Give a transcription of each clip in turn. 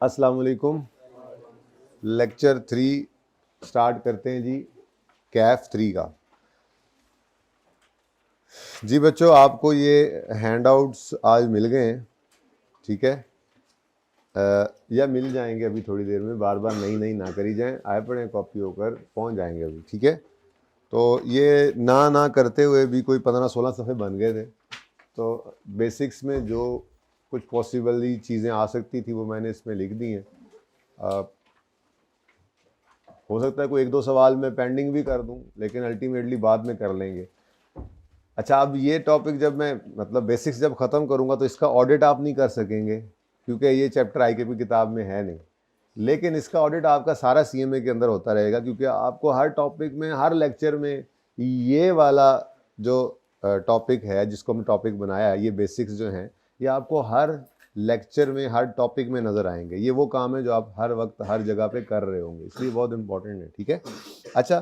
अस्सलाम वालेकुम। Lecture 3 start करते हैं जी, कैफ 3 का। जी बच्चों, आपको ये हैंडआउट्स आज मिल गए हैं, ठीक है। या मिल जाएंगे अभी थोड़ी देर में, बार बार नई नई ना करी जाएं, आए पड़े कॉपी होकर पहुंच जाएंगे अभी, ठीक है। तो ये ना करते हुए भी कोई 15-16 सफ़े बन गए थे। तो बेसिक्स में जो कुछ पॉसिबली चीज़ें आ सकती थी वो मैंने इसमें लिख दी हैं। हो सकता है कोई एक दो सवाल मैं पेंडिंग भी कर दूं, लेकिन अल्टीमेटली बाद में कर लेंगे। अच्छा, अब ये टॉपिक जब मैं मतलब बेसिक्स जब ख़त्म करूंगा तो इसका ऑडिट आप नहीं कर सकेंगे, क्योंकि ये चैप्टर आईकेपी किताब में है नहीं। लेकिन इसका ऑडिट आपका सारा सीएमए के अंदर होता रहेगा, क्योंकि आपको हर टॉपिक में, हर लेक्चर में ये वाला जो टॉपिक है, जिसको हमने टॉपिक बनाया है, ये बेसिक्स जो हैं, ये आपको हर लेक्चर में, हर टॉपिक में नज़र आएंगे। ये वो काम है जो आप हर वक्त हर जगह पे कर रहे होंगे, इसलिए बहुत इंपॉर्टेंट है, ठीक है। अच्छा,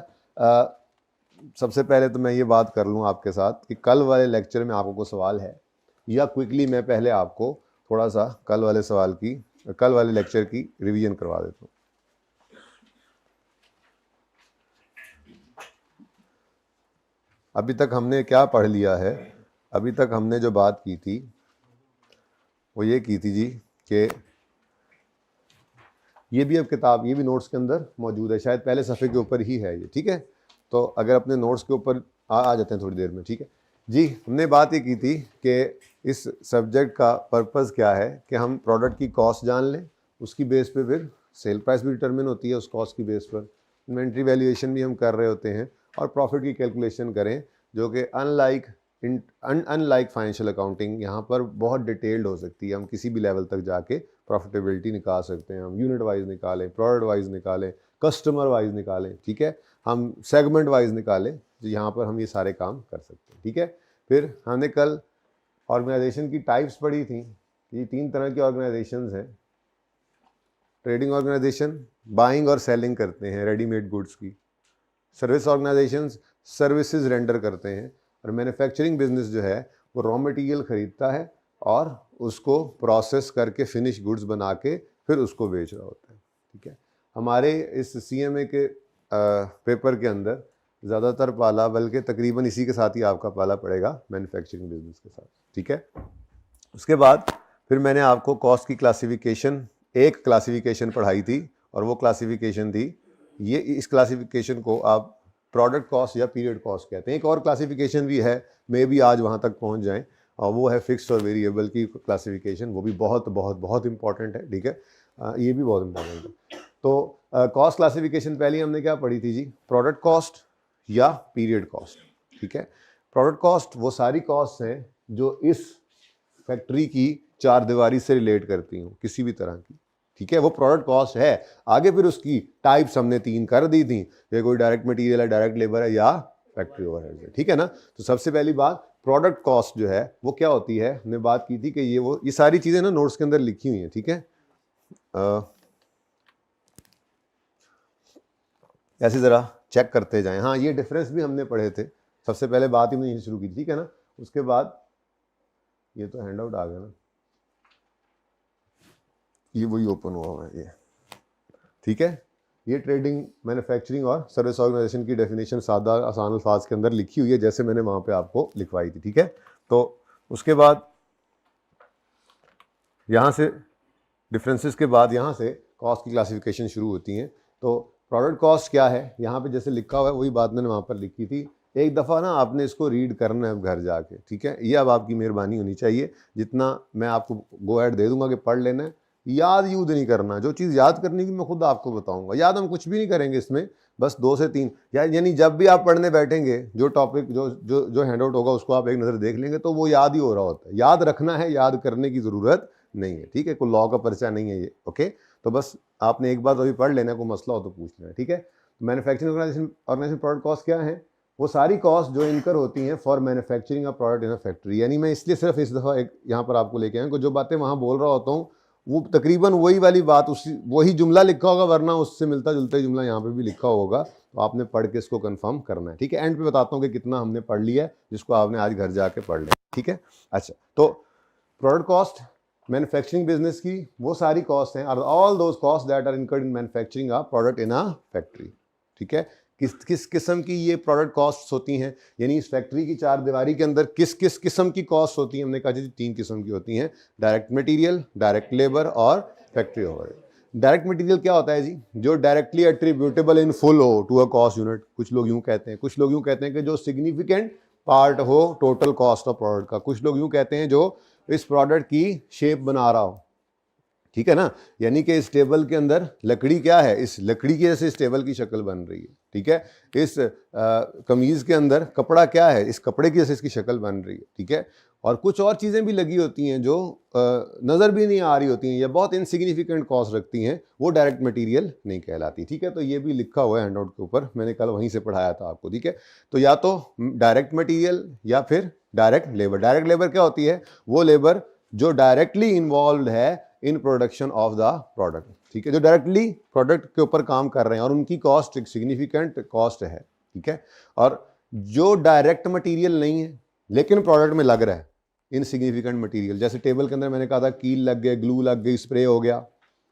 सबसे पहले तो मैं ये बात कर लूँ आपके साथ कि कल वाले लेक्चर में आपको कोई सवाल है, या क्विकली मैं पहले आपको थोड़ा सा कल वाले लेक्चर की रिवीजन करवा देता हूँ। अभी तक हमने क्या पढ़ लिया है? अभी तक हमने जो बात की थी वो ये की थी जी कि ये भी अब किताब, ये भी नोट्स के अंदर मौजूद है, शायद पहले सफ़े के ऊपर ही है ये, ठीक है। तो अगर अपने नोट्स के ऊपर आ जाते हैं थोड़ी देर में, ठीक है जी। हमने बात ये की थी कि इस सब्जेक्ट का पर्पस क्या है कि हम प्रोडक्ट की कॉस्ट जान लें, उसकी बेस पे फिर सेल प्राइस भी डिटरमिन होती है उस कॉस्ट की बेस पर, इन्वेंट्री वैल्यूएशन भी हम कर रहे होते हैं, और प्रॉफिट की कैलकुलेशन करें, जो कि अनलाइक फाइनेंशियल अकाउंटिंग यहाँ पर बहुत डिटेल्ड हो सकती है। हम किसी भी लेवल तक जाके प्रॉफिटेबिलिटी निकाल सकते हैं, हम यूनिट वाइज निकालें, प्रोडक्ट वाइज निकालें, कस्टमर वाइज निकालें, ठीक है, हम सेगमेंट वाइज निकालें, तो यहाँ पर हम ये सारे काम कर सकते हैं, ठीक है। फिर हमने कल ऑर्गेनाइजेशन की टाइप्स पढ़ी थी। ये 3 तरह की ऑर्गेनाइजेशंस हैं। ट्रेडिंग ऑर्गेनाइजेशन बाइंग और सेलिंग करते हैं रेडीमेड गुड्स की, सर्विस ऑर्गेनाइजेशंस सर्विसेज रेंडर करते हैं, और मैन्युफैक्चरिंग बिजनेस जो है वो रॉ मटेरियल खरीदता है और उसको प्रोसेस करके फिनिश गुड्स बना के फिर उसको बेच रहा होता है, ठीक है। हमारे इस सीएमए के पेपर के अंदर ज़्यादातर पाला, बल्कि तकरीबन इसी के साथ ही आपका पाला पड़ेगा मैन्युफैक्चरिंग बिजनेस के साथ, ठीक है। उसके बाद फिर मैंने आपको कॉस्ट की क्लासिफिकेशन, एक क्लासिफिकेशन पढ़ाई थी, और वो क्लासिफिकेशन थी ये, इस क्लासिफिकेशन को आप प्रोडक्ट कॉस्ट या पीरियड कॉस्ट कहते हैं। एक और क्लासिफिकेशन भी है, मे भी आज वहाँ तक पहुँच जाएं, और वो है फिक्स्ड और वेरिएबल की क्लासिफिकेशन। वो भी बहुत बहुत बहुत इंपॉर्टेंट है, ठीक है। ये भी बहुत इंपॉर्टेंट है। तो कॉस्ट क्लासिफिकेशन पहले हमने क्या पढ़ी थी जी? प्रोडक्ट कॉस्ट या पीरियड कॉस्ट, ठीक है। प्रोडक्ट कॉस्ट वो सारी कॉस्ट हैं जो इस फैक्ट्री की चार दीवारी से रिलेट करती हूँ, किसी भी तरह की, ठीक है, वो प्रोडक्ट कॉस्ट है। आगे फिर उसकी टाइप्स हमने 3 कर दी थी, ये कोई डायरेक्ट मटेरियल है, डायरेक्ट लेबर है, या फैक्ट्री ओवरहेड है, ठीक है ना। तो सबसे पहली बात, प्रोडक्ट कॉस्ट जो है वो क्या होती है? हमने बात की थी कि ये सारी चीजें ना नोट्स के अंदर लिखी हुई हैं, ठीक है। ऐसे जरा चेक करते जाएं। हाँ, ये डिफरेंस भी हमने पढ़े थे, सबसे पहले बात ही हमने शुरू की थी, ठीक है ना। उसके बाद ये तो हैंड आउट आ गया ना, ये वही ओपन हुआ हुआ है ये, ठीक है। ये ट्रेडिंग, मैन्युफैक्चरिंग और सर्विस ऑर्गेनाइजेशन की डेफिनेशन सादा आसान अल्फाज के अंदर लिखी हुई है, जैसे मैंने वहाँ पे आपको लिखवाई थी, ठीक है। तो उसके बाद यहाँ से डिफरेंसेस के बाद यहाँ से कॉस्ट की क्लासिफिकेशन शुरू होती हैं। तो प्रोडक्ट कॉस्ट क्या है, यहाँ पे जैसे लिखा हुआ है वही बात मैंने वहाँ पर लिखी थी। एक दफ़ा ना आपने इसको रीड करना है घर जाके, ठीक है। ये अब आपकी मेहरबानी होनी चाहिए, जितना मैं आपको गो एड दे दूंगा कि पढ़ लेना है, याद यूद नहीं करना। जो चीज़ याद करने की मैं खुद आपको बताऊंगा, याद हम कुछ भी नहीं करेंगे इसमें, बस 2 से 3, यानी जब भी आप पढ़ने बैठेंगे, जो टॉपिक जो जो जो हैंड आउट होगा उसको आप एक नज़र देख लेंगे तो वो याद ही हो रहा होता है। याद रखना है, याद करने की ज़रूरत नहीं है, ठीक है। कोई लॉ का पर्चा नहीं है ये, ओके। तो बस आपने एक बार अभी पढ़ लेना, कोई मसला हो तो पूछ लेना, ठीक है। मैन्युफैक्चरिंग ऑर्गेनाइजेशन प्रोडक्ट कॉस्ट क्या है? वो सारी कॉस्ट जो इनकर होती हैं for manufacturing a product in a factory. यानी मैं इसलिए सिर्फ इस दफ़ा एक यहाँ पर आपको लेके आया हूँ, जो बातें वहाँ बोल रहा होता हूँ वो तकरीबन वही वाली बात, उसी वही जुमला लिखा होगा, वरना उससे मिलता जुलता ही जुमला यहाँ पे भी लिखा होगा, तो आपने पढ़ के इसको कंफर्म करना है, ठीक है। एंड पे बताता हूँ कि कितना हमने पढ़ लिया है, जिसको आपने आज घर जाके पढ़ लिया, ठीक है। अच्छा, तो प्रोडक्ट कॉस्ट मैन्युफैक्चरिंग बिजनेस की वो सारी कॉस्ट हैं, all those cost that are incurred in manufacturing a product in a factory. ठीक है, किस किस किस्म की ये प्रोडक्ट कॉस्ट होती हैं, यानी इस फैक्ट्री की चार दीवारी के अंदर किस किस किस्म की कॉस्ट होती हैं। हमने कहा जी 3 किस्म की होती हैं, डायरेक्ट मटेरियल, डायरेक्ट लेबर और फैक्ट्री ओवरहेड। डायरेक्ट मटेरियल क्या होता है जी? जो डायरेक्टली एट्रीब्यूटेबल इन फुल हो टू अ कॉस्ट यूनिट। कुछ लोग यूं कहते हैं, कुछ लोग यूं कहते हैं कि जो सिग्निफिकेंट पार्ट हो टोटल कॉस्ट ऑफ प्रोडक्ट का। कुछ लोग यूं कहते हैं जो इस प्रोडक्ट की शेप बना रहा हो। ठीक है ना, यानी कि इस टेबल के अंदर लकड़ी क्या है, इस लकड़ी की जैसे इस टेबल की शक्ल बन रही है। ठीक है, इस कमीज के अंदर कपड़ा क्या है, इस कपड़े की जैसे इसकी शक्ल बन रही है। ठीक है, और कुछ और चीज़ें भी लगी होती हैं जो नज़र भी नहीं आ रही होती हैं या बहुत इनसिग्निफिकेंट कॉस्ट रखती हैं, वो डायरेक्ट मटेरियल नहीं कहलाती। ठीक है, तो ये भी लिखा हुआ है हैंडआउट के ऊपर, मैंने कल वहीं से पढ़ाया था आपको। ठीक है, तो या तो डायरेक्ट मटीरियल या फिर डायरेक्ट लेबर। डायरेक्ट लेबर क्या होती है? वो लेबर जो डायरेक्टली इन्वॉल्व है in production of the product. ठीक है, जो डायरेक्टली प्रोडक्ट के ऊपर काम कर रहे हैं और उनकी कॉस्ट एक सिग्निफिकेंट कॉस्ट है। ठीक है, और जो डायरेक्ट मटेरियल नहीं है लेकिन प्रोडक्ट में लग रहा है, इनसिग्निफिकेंट मटेरियल, जैसे टेबल के अंदर मैंने कहा था कील लग गए, ग्लू लग गई, स्प्रे हो गया।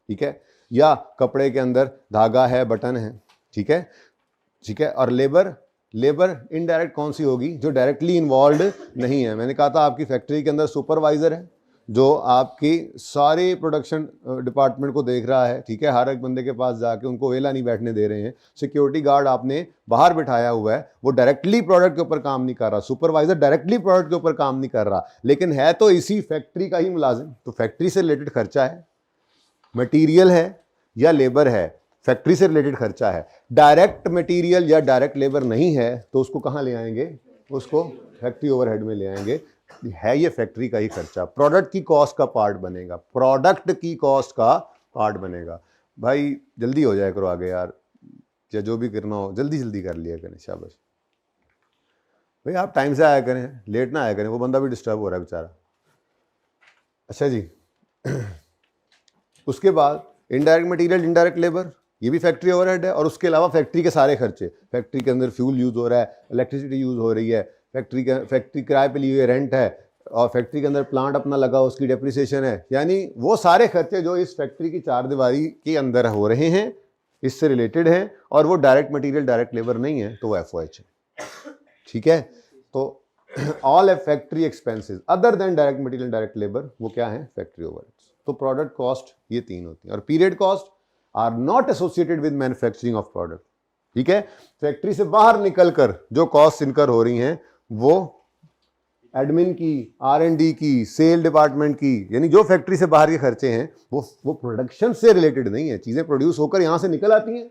ठीक है, या कपड़े के अंदर धागा है, बटन है। ठीक है, ठीक है, और लेबर इनडायरेक्ट कौन सी होगी? जो डायरेक्टली इन्वॉल्व नहीं है। मैंने कहा था आपकी फैक्ट्री के अंदर सुपरवाइजर है जो आपकी सारे प्रोडक्शन डिपार्टमेंट को देख रहा है। ठीक है, हर एक बंदे के पास जाके उनको वेला नहीं बैठने दे रहे हैं। सिक्योरिटी गार्ड आपने बाहर बिठाया हुआ है, वो डायरेक्टली प्रोडक्ट के ऊपर काम नहीं कर रहा। सुपरवाइजर डायरेक्टली प्रोडक्ट के ऊपर काम नहीं कर रहा, लेकिन है तो इसी फैक्ट्री का ही मुलाजिम। तो फैक्ट्री से रिलेटेड खर्चा है, मटीरियल है या लेबर है, फैक्ट्री से रिलेटेड खर्चा है। डायरेक्ट मटीरियल या डायरेक्ट लेबर नहीं है तो उसको कहाँ ले आएंगे? उसको फैक्ट्री ओवरहेड में ले आएंगे। है ये फैक्ट्री का ही खर्चा, प्रोडक्ट की कॉस्ट का पार्ट बनेगा, प्रोडक्ट की कॉस्ट का पार्ट बनेगा। भाई जल्दी हो जाए करो आगे यार, या जो भी करना हो जल्दी जल्दी कर लिया करें। शाबाश भाई, आप टाइम से आया करें, लेट ना आया करें, वो बंदा भी डिस्टर्ब हो रहा है बेचारा। अच्छा जी उसके बाद इनडायरेक्ट मटेरियल, इनडायरेक्ट लेबर, ये भी फैक्ट्री ओवरहेड है। और उसके अलावा फैक्ट्री के सारे खर्चे, फैक्ट्री के अंदर फ्यूल यूज़ हो रहा है, इलेक्ट्रिसिटी यूज़ हो रही है, फैक्ट्री किराए पे लिए हुए रेंट है, और फैक्ट्री के अंदर प्लांट अपना लगा उसकी डेप्रिसिएशन है, यानी वो सारे खर्चे जो इस फैक्ट्री की चार दीवारी के अंदर हो रहे हैं, इससे रिलेटेड हैं, और वो डायरेक्ट मटीरियल डायरेक्ट लेबर नहीं है तो वो FOH है। ठीक है, तो all factory expenses other than direct material direct labour वो क्या है? Factory overheads. तो प्रोडक्ट कॉस्ट ये 3 होती है। और period cost are not associated with manufacturing of product. ठीक है, फैक्ट्री से बाहर निकलकर जो कॉस्ट इनकर हो रही हैं वो एडमिन की, R&D की, सेल डिपार्टमेंट की, यानी जो फैक्ट्री से बाहर के खर्चे हैं वो प्रोडक्शन से रिलेटेड नहीं है। चीज़ें प्रोड्यूस होकर यहाँ से निकल आती हैं,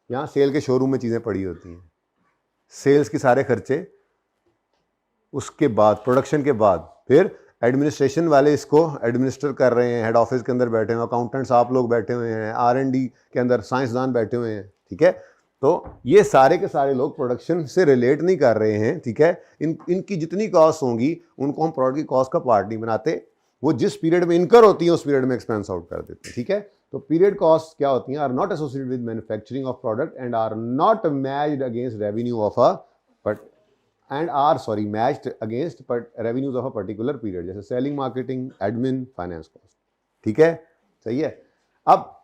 यहाँ सेल के शोरूम में चीज़ें पड़ी होती हैं, सेल्स के सारे खर्चे उसके बाद, प्रोडक्शन के बाद फिर एडमिनिस्ट्रेशन वाले इसको एडमिनिस्टर कर रहे हैं, हेड ऑफिस के अंदर बैठे हुए अकाउंटेंट्स आप लोग बैठे हुए हैं, R&D के अंदर साइंसदान बैठे हुए हैं। ठीक है, तो ये सारे के सारे लोग प्रोडक्शन से रिलेट नहीं कर रहे हैं। ठीक है, इनकी जितनी कॉस्ट होंगी उनको हम प्रोडक्ट की कॉस्ट का पार्ट नहीं बनाते, वो जिस पीरियड में इनकर होती है उस पीरियड में एक्सपेंस आउट कर देते हैं। ठीक है, तो पीरियड कॉस्ट क्या होती हैं? Are not associated with manufacturing of product and are not matched against revenue of a matched against revenues of a particular period, जैसे selling, marketing, admin, finance cost. ठीक है, सही है। अब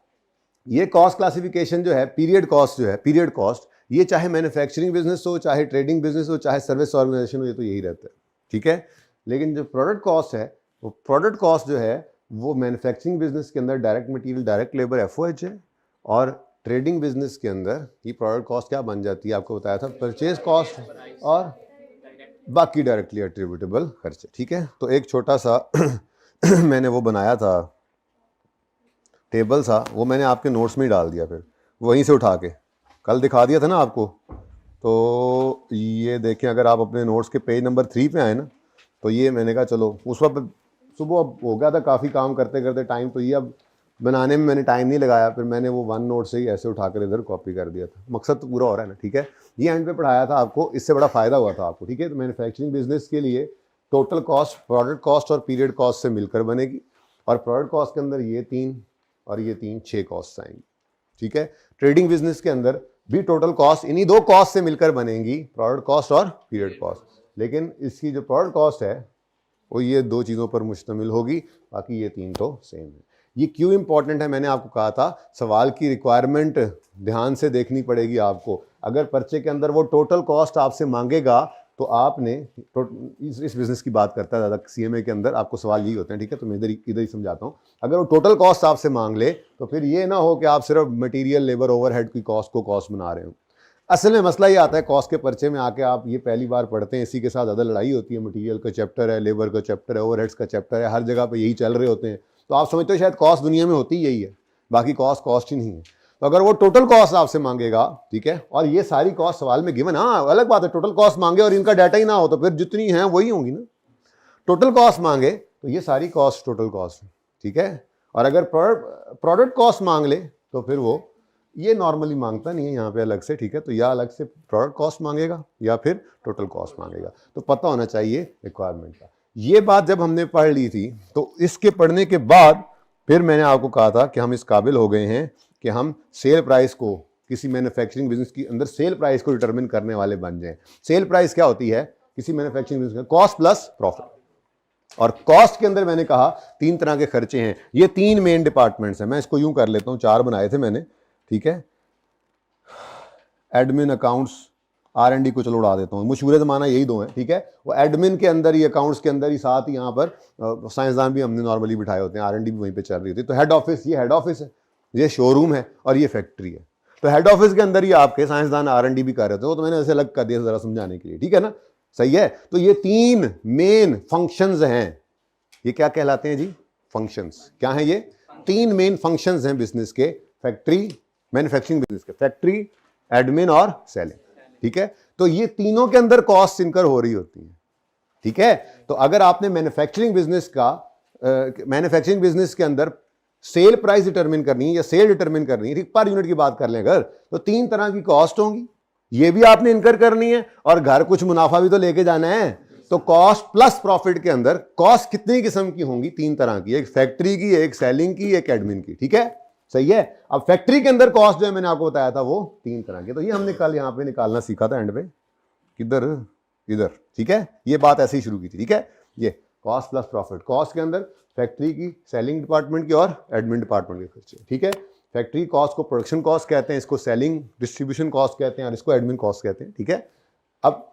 ये कॉस्ट क्लासिफिकेशन जो है, पीरियड कॉस्ट जो है, पीरियड कॉस्ट, ये चाहे मैन्युफैक्चरिंग बिजनेस हो, चाहे ट्रेडिंग बिजनेस हो, चाहे सर्विस ऑर्गेनाइजेशन हो, ये तो यही रहता है। ठीक है, लेकिन जो प्रोडक्ट कॉस्ट है, वो प्रोडक्ट कॉस्ट जो है वो मैन्युफैक्चरिंग बिजनेस के अंदर direct material, direct labour, FOH है, और ट्रेडिंग बिजनेस के अंदर ये प्रोडक्ट कॉस्ट क्या बन जाती है? आपको बताया था, परचेज कॉस्ट और बाकी डायरेक्टली एट्रीब्यूटेबल खर्चे। ठीक है, तो एक छोटा सा मैंने वो बनाया था टेबल सा, वो मैंने आपके नोट्स में ही डाल दिया, फिर वहीं से उठा के कल दिखा दिया था ना आपको। तो ये देखें, अगर आप अपने नोट्स के पेज नंबर 3 पे आए ना, तो ये मैंने कहा चलो, उस वक्त सुबह अब हो गया था काफ़ी काम करते करते टाइम, तो ये अब बनाने में मैंने टाइम नहीं लगाया, फिर मैंने वो वन नोट से ही ऐसे उठाकर इधर कॉपी कर दिया था। मकसद तो पूरा हो रहा है ना। ठीक है, ये एंड पे पढ़ाया था आपको, इससे बड़ा फ़ायदा हुआ था आपको। ठीक है, तो मैन्युफैक्चरिंग बिजनेस के लिए टोटल कॉस्ट प्रोडक्ट कॉस्ट और पीरियड कॉस्ट से मिलकर बनेगी, और प्रोडक्ट कॉस्ट के अंदर ये 3 और ये 3 6 कॉस्ट आएंगी। ठीक है, ट्रेडिंग बिजनेस के अंदर भी टोटल कॉस्ट इन्हीं 2 कॉस्ट से मिलकर बनेंगी, प्रोडक्ट कॉस्ट और पीरियड कॉस्ट। लेकिन इसकी जो प्रोडक्ट कॉस्ट है वो ये दो चीज़ों पर मुश्तमिल होगी, बाकी ये तीन तो सेम है। ये क्यों इंपॉर्टेंट है, मैंने आपको कहा था सवाल की रिक्वायरमेंट ध्यान से देखनी पड़ेगी आपको। अगर पर्चे के अंदर वो टोटल कॉस्ट आपसे मांगेगा तो आपने इस बिजनेस की बात करता है ज़्यादा, सीएमए के अंदर आपको सवाल यही होते हैं, ठीक है, तो मैं इधर ही समझाता हूँ। अगर वो टोटल कॉस्ट आपसे मांग ले तो फिर ये ना हो कि आप सिर्फ मटेरियल लेबर ओवरहेड की कॉस्ट को कॉस्ट बना रहे हो। असल में मसला ये आता है कॉस्ट के पर्चे में आके, आप ये पहली बार पढ़ते हैं, इसी के साथ ज़्यादा लड़ाई होती है। मटेरियल का चैप्टर है, लेबर का चैप्टर है, ओवरहेड्स का चैप्टर है, हर जगह पे यही चल रहे होते हैं। तो आप समझते हो शायद कॉस्ट दुनिया में होती यही है, बाकी कॉस्ट ही नहीं है। तो अगर वो टोटल कॉस्ट आपसे मांगेगा, ठीक है, और ये सारी कॉस्ट सवाल में गिवन, हाँ अलग बात है टोटल कॉस्ट मांगे और इनका डाटा ही ना हो तो फिर जितनी है वही होंगी ना। टोटल कॉस्ट मांगे तो ये सारी कॉस्ट टोटल कॉस्ट, ठीक है। और अगर प्रोडक्ट कॉस्ट मांग ले तो फिर वो ये नॉर्मली मांगता नहीं है यहाँ पे अलग से, ठीक है, तो या अलग से प्रोडक्ट कॉस्ट मांगेगा या फिर टोटल कॉस्ट मांगेगा। तो पता होना चाहिए रिक्वायरमेंट का। ये बात जब हमने पढ़ ली थी तो इसके पढ़ने के बाद फिर मैंने आपको कहा था कि हम इस काबिल हो गए हैं कि हम सेल प्राइस को, किसी मैन्युफैक्चरिंग बिजनेस के अंदर सेल प्राइस को डिटरमिन करने वाले बन जाएं। सेल प्राइस क्या होती है किसी मैन्युफैक्चरिंग बिजनेस में? Cost plus profit. और कॉस्ट के अंदर मैंने कहा तीन तरह के खर्चे हैं, ये तीन मेन डिपार्टमेंट्स हैं। मैं इसको यूं कर लेता हूं, चार बनाए थे मैंने, ठीक है। एडमिन, अकाउंट्स, R&D को चलो उड़ा देता हूँ, मशहूर ज़माना यही दो हैं, ठीक है। वो एडमिन के अंदर ही, अकाउंट्स के अंदर ही, साथ ही यहाँ पर साइंसदान भी हमने नॉर्मली बिठाए होते हैं, R&D भी वहीं पे चल रही होती है। तो हेड ऑफिस, ये हेड ऑफिस है, ये शोरूम है और ये फैक्ट्री है। तो हेड ऑफिस के अंदर ही आपके साइंसदान R&D भी कर रहे थे, वो तो मैंने ऐसे अलग कर दिया ज़रा समझाने के लिए, ठीक है ना, सही है। तो ये तीन मेन फंक्शंस हैं, ये क्या कहलाते हैं जी? फंक्शंस। क्या है ये? तीन मेन फंक्शंस हैं बिजनेस के, फैक्ट्री, मैन्युफैक्चरिंग बिजनेस के, फैक्ट्री, एडमिन और सेलिंग, ठीक है। तो ये तीनों के अंदर कॉस्ट इनकर हो रही होती है, ठीक है। तो अगर आपने मैन्युफैक्चरिंग बिजनेस का मैन्युफैक्चरिंग बिजनेस के अंदर सेल प्राइस डिटरमिन करनी है या सेल डिटरमिन करनी है, ठीक, पर यूनिट की बात कर लें अगर, तो तीन तरह की कॉस्ट होंगी, ये भी आपने इनकर करनी है और घर कुछ मुनाफा भी तो लेके जाना है। तो कॉस्ट प्लस प्रॉफिट के अंदर कॉस्ट कितनी किस्म की होंगी? तीन तरह की, एक फैक्ट्री की, एक सेलिंग की, एक एडमिन की, ठीक है, सही है। अब फैक्ट्री के अंदर कॉस्ट जो है मैंने आपको बताया था वो तीन तरह की, तो ये हमने कल यहां पे निकालना सीखा था एंड पे, किधर, इधर, ठीक है। ये बात ऐसे ही शुरू की थी, ठीक है। ये कॉस्ट प्लस प्रॉफिट, कॉस्ट के अंदर फैक्ट्री की, सेलिंग डिपार्टमेंट की और एडमिन डिपार्टमेंट के खर्चे, ठीक है। फैक्ट्री कॉस्ट को प्रोडक्शन कॉस्ट कहते हैं, इसको सेलिंग डिस्ट्रीब्यूशन कॉस्ट कहते हैं और इसको एडमिन कॉस्ट कहते हैं, ठीक है। अब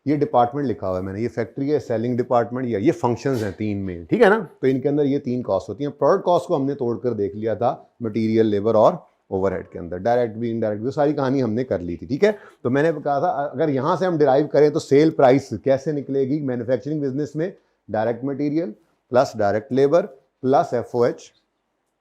ये डिपार्टमेंट लिखा हुआ है मैंने, ये फैक्ट्री है, सेलिंग डिपार्टमेंट, या ये फंक्शंस हैं तीन में, ठीक है ना। तो इनके अंदर ये तीन कॉस्ट होती हैं। प्रोडक्ट कॉस्ट को हमने तोड़कर देख लिया था मटेरियल, लेबर और ओवरहेड के अंदर, डायरेक्ट भी इनडायरेक्ट भी, सारी कहानी हमने कर ली थी, ठीक है। तो मैंने कहा था अगर यहाँ से हम डिराइव करें तो सेल प्राइस कैसे निकलेगी मैन्युफैक्चरिंग बिजनेस में? Direct material plus direct labour plus FOH,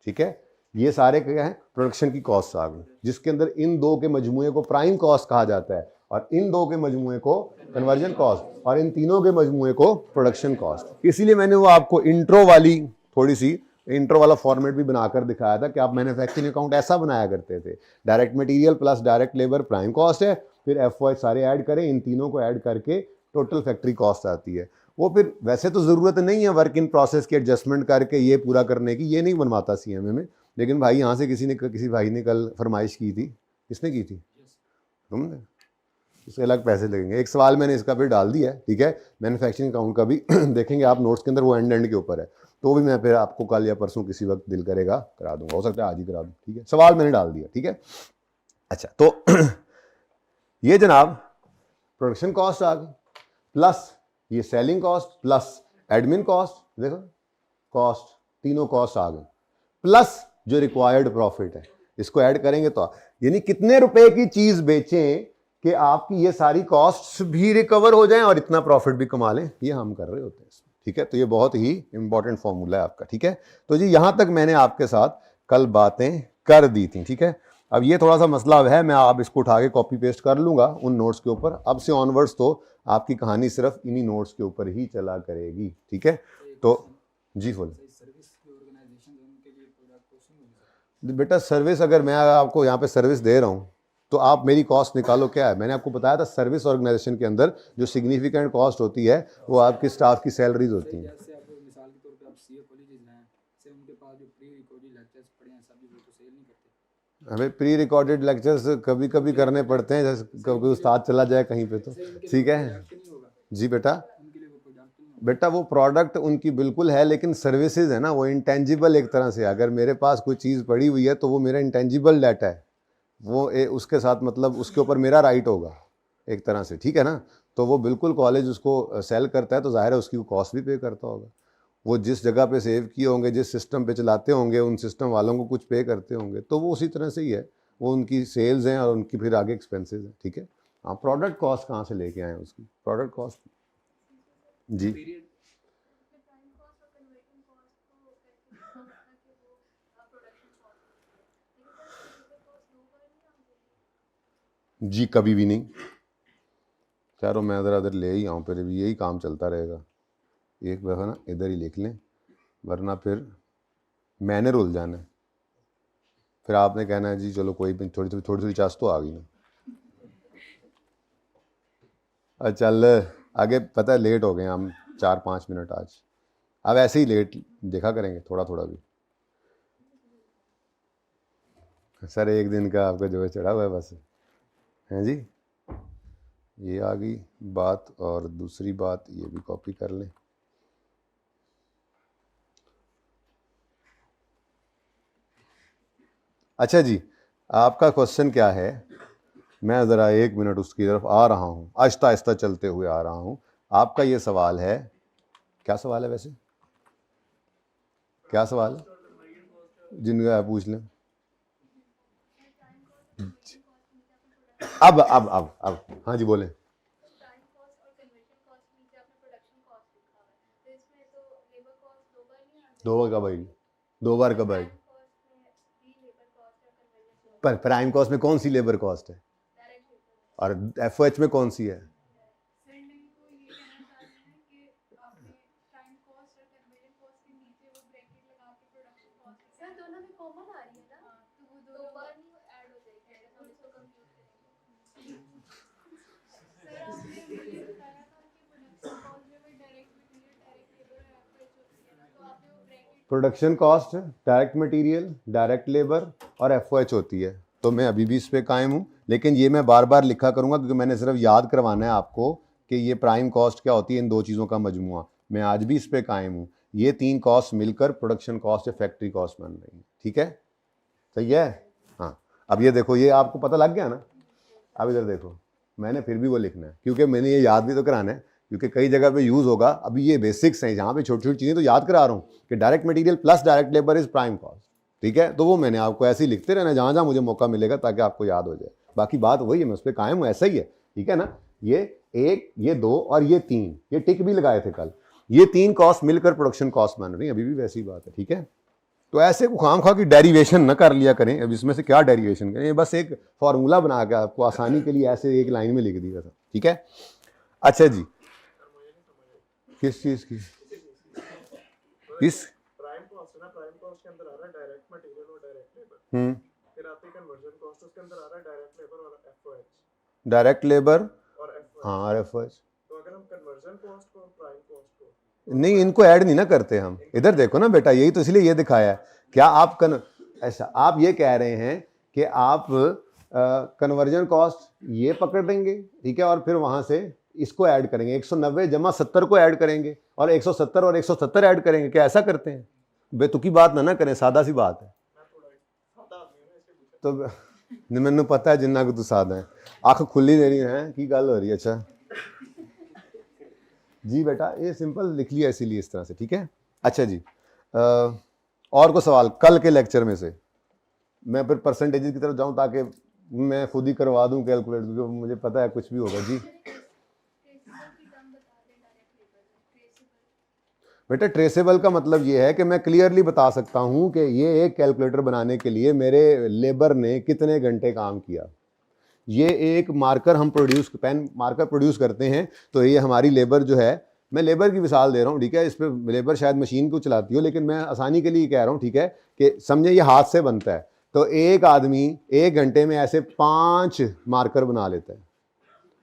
ठीक है, ये सारे क्या है? प्रोडक्शन की कॉस्ट आ गई, जिसके अंदर इन दो के मजमूए को प्राइम कॉस्ट कहा जाता है और इन दो के मजमूए को कन्वर्जन कॉस्ट और इन तीनों के मजमूए को प्रोडक्शन कॉस्ट। इसीलिए मैंने वो आपको इंट्रो वाली, थोड़ी सी इंट्रो वाला फॉर्मेट भी बनाकर दिखाया था कि आप मैन्युफैक्चरिंग अकाउंट ऐसा बनाया करते थे, direct material plus direct labour prime cost है, फिर FOH सारे ऐड करें, इन तीनों को ऐड करके टोटल फैक्ट्री कॉस्ट आती है। वो फिर वैसे तो ज़रूरत नहीं है वर्क इन प्रोसेस की एडजस्टमेंट करके ये पूरा करने की, ये नहीं बनवाता CMA में, लेकिन भाई यहाँ से किसी भाई ने कल फरमाइश की थी, किसने की थी? तुमने। इसके अलग पैसे लगेंगे। एक सवाल मैंने इसका फिर डाल दिया है, ठीक है, मैन्युफैक्चरिंग अकाउंट का भी देखेंगे आप नोट्स के अंदर, वो एंड के ऊपर है, तो भी मैं फिर आपको कल या परसों किसी वक्त दिल करेगा करा दूंगा, हो सकता है आज ही करा दूँ, ठीक है। सवाल मैंने डाल दिया, ठीक है। अच्छा, तो ये जनाब प्रोडक्शन कॉस्ट आ गई, प्लस ये selling cost plus admin cost, देखो कॉस्ट, तीनों कॉस्ट आ गई, प्लस जो रिक्वायर्ड प्रॉफिट है, इसको ऐड करेंगे तो यानी कितने रुपए की चीज बेचें कि आपकी ये सारी कॉस्ट्स भी रिकवर हो जाएं और इतना प्रॉफिट भी कमा लें, ये हम कर रहे होते हैं इसमें, ठीक है। तो ये बहुत ही इंपॉर्टेंट फॉर्मूला है आपका, ठीक है। तो जी यहां तक मैंने आपके साथ कल बातें कर दी थी, ठीक है। अब ये थोड़ा सा मसला है, मैं आप इसको उठा के कॉपी पेस्ट कर लूंगा उन नोट्स के ऊपर, अब से ऑनवर्ड्स तो आपकी कहानी सिर्फ इन्हीं नोट्स के ऊपर ही चला करेगी, ठीक है। तो जी बोल बेटा, सर्विस अगर मैं आपको यहाँ पे सर्विस दे रहा हूँ तो आप मेरी कॉस्ट निकालो, क्या है, मैंने आपको बताया था सर्विस ऑर्गेनाइजेशन के अंदर जो सिग्निफिकेंट कॉस्ट होती है वो आपकी स्टाफ की सैलरीज होती हैं। हमें प्री रिकॉर्डेड लेक्चर्स कभी कभी करने पड़ते हैं, जैसे कभी उस्ताद चला जाए कहीं पे तो, ठीक है जी बेटा। बेटा वो प्रोडक्ट उनकी बिल्कुल है, लेकिन सर्विसेज है ना, वो इंटेंजिबल एक तरह से। अगर मेरे पास कोई चीज़ पड़ी हुई है तो वो मेरा इंटेंजिबल डाटा है, वो उसके साथ मतलब उसके ऊपर मेरा राइट होगा एक तरह से, ठीक है ना। तो वो बिल्कुल कॉलेज उसको सेल करता है तो जाहिर है उसकी कॉस्ट भी पे करता होगा। वो जिस जगह पे सेव किए होंगे, जिस सिस्टम पे चलाते होंगे, उन सिस्टम वालों को कुछ पे करते होंगे, तो वो उसी तरह से ही है, वो उनकी सेल्स हैं और उनकी फिर आगे एक्सपेंसेस हैं, ठीक है। हाँ, प्रोडक्ट कॉस्ट कहाँ से लेके आए हैं उसकी प्रोडक्ट कॉस्ट? जी जी, कभी भी नहीं। चारों मैं इधर उधर ले ही आऊँ, फिर भी यही काम चलता रहेगा। एक दफ़ा ना इधर ही लिख लें, वरना फिर मैंने रुल जाना है, फिर आपने कहना है जी चलो कोई भी थोड़ी थोड़ी चास तो आ गई ना। चल आगे, पता है लेट हो गए हम 4-5 मिनट आज। अब ऐसे ही लेट देखा करेंगे थोड़ा थोड़ा भी। सर एक दिन का आपका जो है चढ़ा हुआ है बस, हैं जी। ये आ गई बात, और दूसरी बात ये भी कॉपी कर लें। अच्छा जी, आपका क्वेश्चन क्या है? मैं ज़रा 1 मिनट उसकी तरफ आ रहा हूँ, आहिस्ता आहिस्ता चलते हुए आ रहा हूँ। आपका ये सवाल है, क्या सवाल है वैसे, क्या सवाल है? जिनका आप पूछ लें। अब हाँ जी बोलें। दो बार कब आएगी? 2 बार कब आएगी? पर प्राइम कॉस्ट में कौन सी लेबर कॉस्ट है, और एफओएच में कौन सी है? Production cost, direct material, direct labour और एफओएच होती है। तो मैं अभी भी इस पे कायम हूँ, लेकिन ये मैं बार बार लिखा करूँगा क्योंकि मैंने सिर्फ याद करवाना है आपको कि ये प्राइम कॉस्ट क्या होती है, इन दो चीज़ों का मजमुआ। मैं आज भी इस पे कायम हूँ। ये 3 कॉस्ट मिलकर प्रोडक्शन कॉस्ट या फैक्ट्री कॉस्ट बन रही है, ठीक है, सही है। हाँ, अब ये देखो, ये आपको पता लग गया ना। अब इधर देखो, मैंने फिर भी वो लिखना है क्योंकि मैंने ये याद भी तो कराना है, क्योंकि कई जगह पे यूज़ होगा। अभी ये बेसिक्स हैं, जहाँ पे छोटी छोटी चीज़ें तो याद करा रहा हूँ कि direct material plus direct labour is prime cost, ठीक है। तो वो मैंने आपको ऐसे ही लिखते रहना जहाँ जहाँ मुझे मौका मिलेगा, ताकि आपको याद हो जाए। बाकी बात वही है, मैं उस पर कायम हूँ, ऐसा ही है, ठीक है ना। ये 1, ये 2 और ये 3, ये टिक भी लगाए थे कल। ये 3 कॉस्ट मिलकर प्रोडक्शन कॉस्ट बन रही है, अभी भी वैसी बात है, ठीक है। तो ऐसे को खाम खा की डेरिवेशन न कर लिया करें। अब इसमें से क्या डेरिवेशन करें, बस एक फॉर्मूला बना के आपको आसानी के लिए ऐसे एक लाइन में लिख दिया था, ठीक है। अच्छा जी, किस चीज़ की? किस? प्राइम कॉस्ट है ना, प्राइम कॉस्ट के अंदर आ रहा है डायरेक्ट मटेरियल और डायरेक्ट लेबर। फिर आती है कन्वर्जन कॉस्ट, उसके अंदर आ रहा है डायरेक्ट लेबर और एफओएच। डायरेक्ट लेबर और एफओएच, हाँ, और एफओएच। तो अगर हम कन्वर्जन कॉस्ट को और प्राइम कॉस्ट को, नहीं, इनको ऐड नहीं ना करते हम। इधर देखो ना बेटा, यही तो इसलिए ये दिखाया है। क्या आप ऐसा आप ये कह रहे हैं कि आप कन्वर्जन कॉस्ट ये पकड़ देंगे, ठीक है, और फिर वहां से इसको ऐड करेंगे, 190 जमा 70 को ऐड करेंगे, और 170 और 170 ऐड करेंगे? क्या ऐसा करते हैं? बेतुकी बात ना करें, सादा सी बात है। तो मैंने पता है जिन्ना को तू सादा है, अख खुली दे रही है की गल हो रही है। अच्छा जी बेटा, ये सिंपल लिख लिया इसीलिए इस तरह से, ठीक है। अच्छा जी, और को सवाल कल के लेक्चर में से? मैं फिर परसेंटेज की तरफ जाऊं ताकि मैं खुद ही करवा दूं कैलकुलेट, क्योंकि मुझे पता है कुछ भी होगा। जी बेटा, ट्रेसेबल का मतलब ये है कि मैं क्लियरली बता सकता हूं कि ये एक कैलकुलेटर बनाने के लिए मेरे लेबर ने कितने घंटे काम किया। ये एक मार्कर हम पेन मार्कर प्रोड्यूस करते हैं, तो ये हमारी लेबर जो है, मैं लेबर की मिसाल दे रहा हूँ, ठीक है। इस पर लेबर शायद मशीन को चलाती हो, लेकिन मैं आसानी के लिए कह रहा हूँ, ठीक है, कि समझे ये हाथ से बनता है। तो एक आदमी 1 घंटे में ऐसे 5 मार्कर बना लेता है,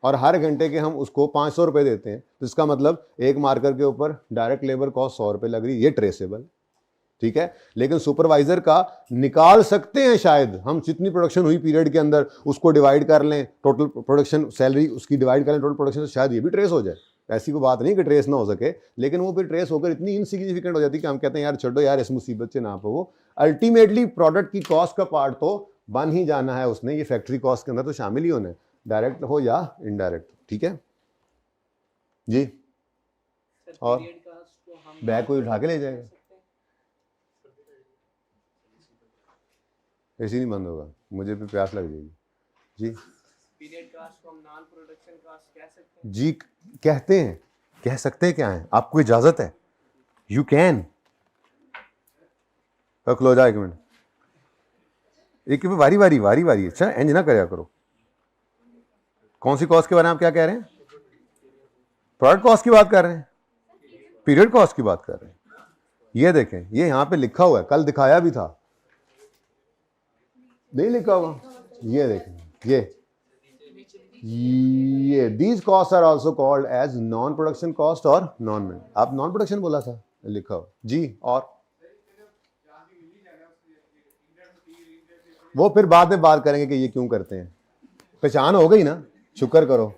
और हर घंटे के हम उसको 500 रुपये देते हैं। तो इसका मतलब एक मार्कर के ऊपर डायरेक्ट लेबर कॉस्ट 100 रुपये लग रही है। ये ट्रेसेबल, ठीक है। लेकिन सुपरवाइजर का निकाल सकते हैं, शायद हम जितनी प्रोडक्शन हुई पीरियड के अंदर उसको डिवाइड कर लें, टोटल प्रोडक्शन सैलरी उसकी डिवाइड कर लें टोटल प्रोडक्शन से, शायद ये भी ट्रेस हो जाए। ऐसी कोई बात नहीं कि ट्रेस ना हो सके, लेकिन वो फिर ट्रेस होकर इतनी इनसिग्निफिकेंट हो जाती है कि हम कहते हैं यार छोड़ो यार, इस मुसीबत से ना पवो। अल्टीमेटली प्रोडक्ट की कॉस्ट का पार्ट तो बन ही जाना है उसने, ये फैक्ट्री कॉस्ट के अंदर तो शामिल ही होना है, डायरेक्ट हो या इनडायरेक्ट। ठीक है जी। और बैग कोई उठा के ले जाएगा, ऐसे नहीं बंद होगा, मुझे भी प्यास लग जाएगी जी। पीरियड कॉस्ट को हम नॉन प्रोडक्शन कॉस्ट कह सकते हैं जी, कहते हैं, कह सकते हैं, क्या है, आपको इजाजत है, यू कैन। खलो जा एक मिनट, एक वारी वारी वारी वारी, अच्छा एंज ना करया करो। कौन सी कॉस्ट के बारे में आप क्या कह रहे हैं? प्रोडक्ट कॉस्ट की बात कर रहे हैं, पीरियड कॉस्ट की बात कर रहे हैं। ये देखें, ये यहां पे लिखा हुआ है, कल दिखाया भी था, नहीं लिखा हुआ, ये देखें, ये these cost are also called as non production cost और नॉन, आप नॉन प्रोडक्शन बोला था, लिखा हो जी। और वो फिर बाद में बात करेंगे कि ये क्यों करते हैं, पहचान हो गई ना, शुक्र करो।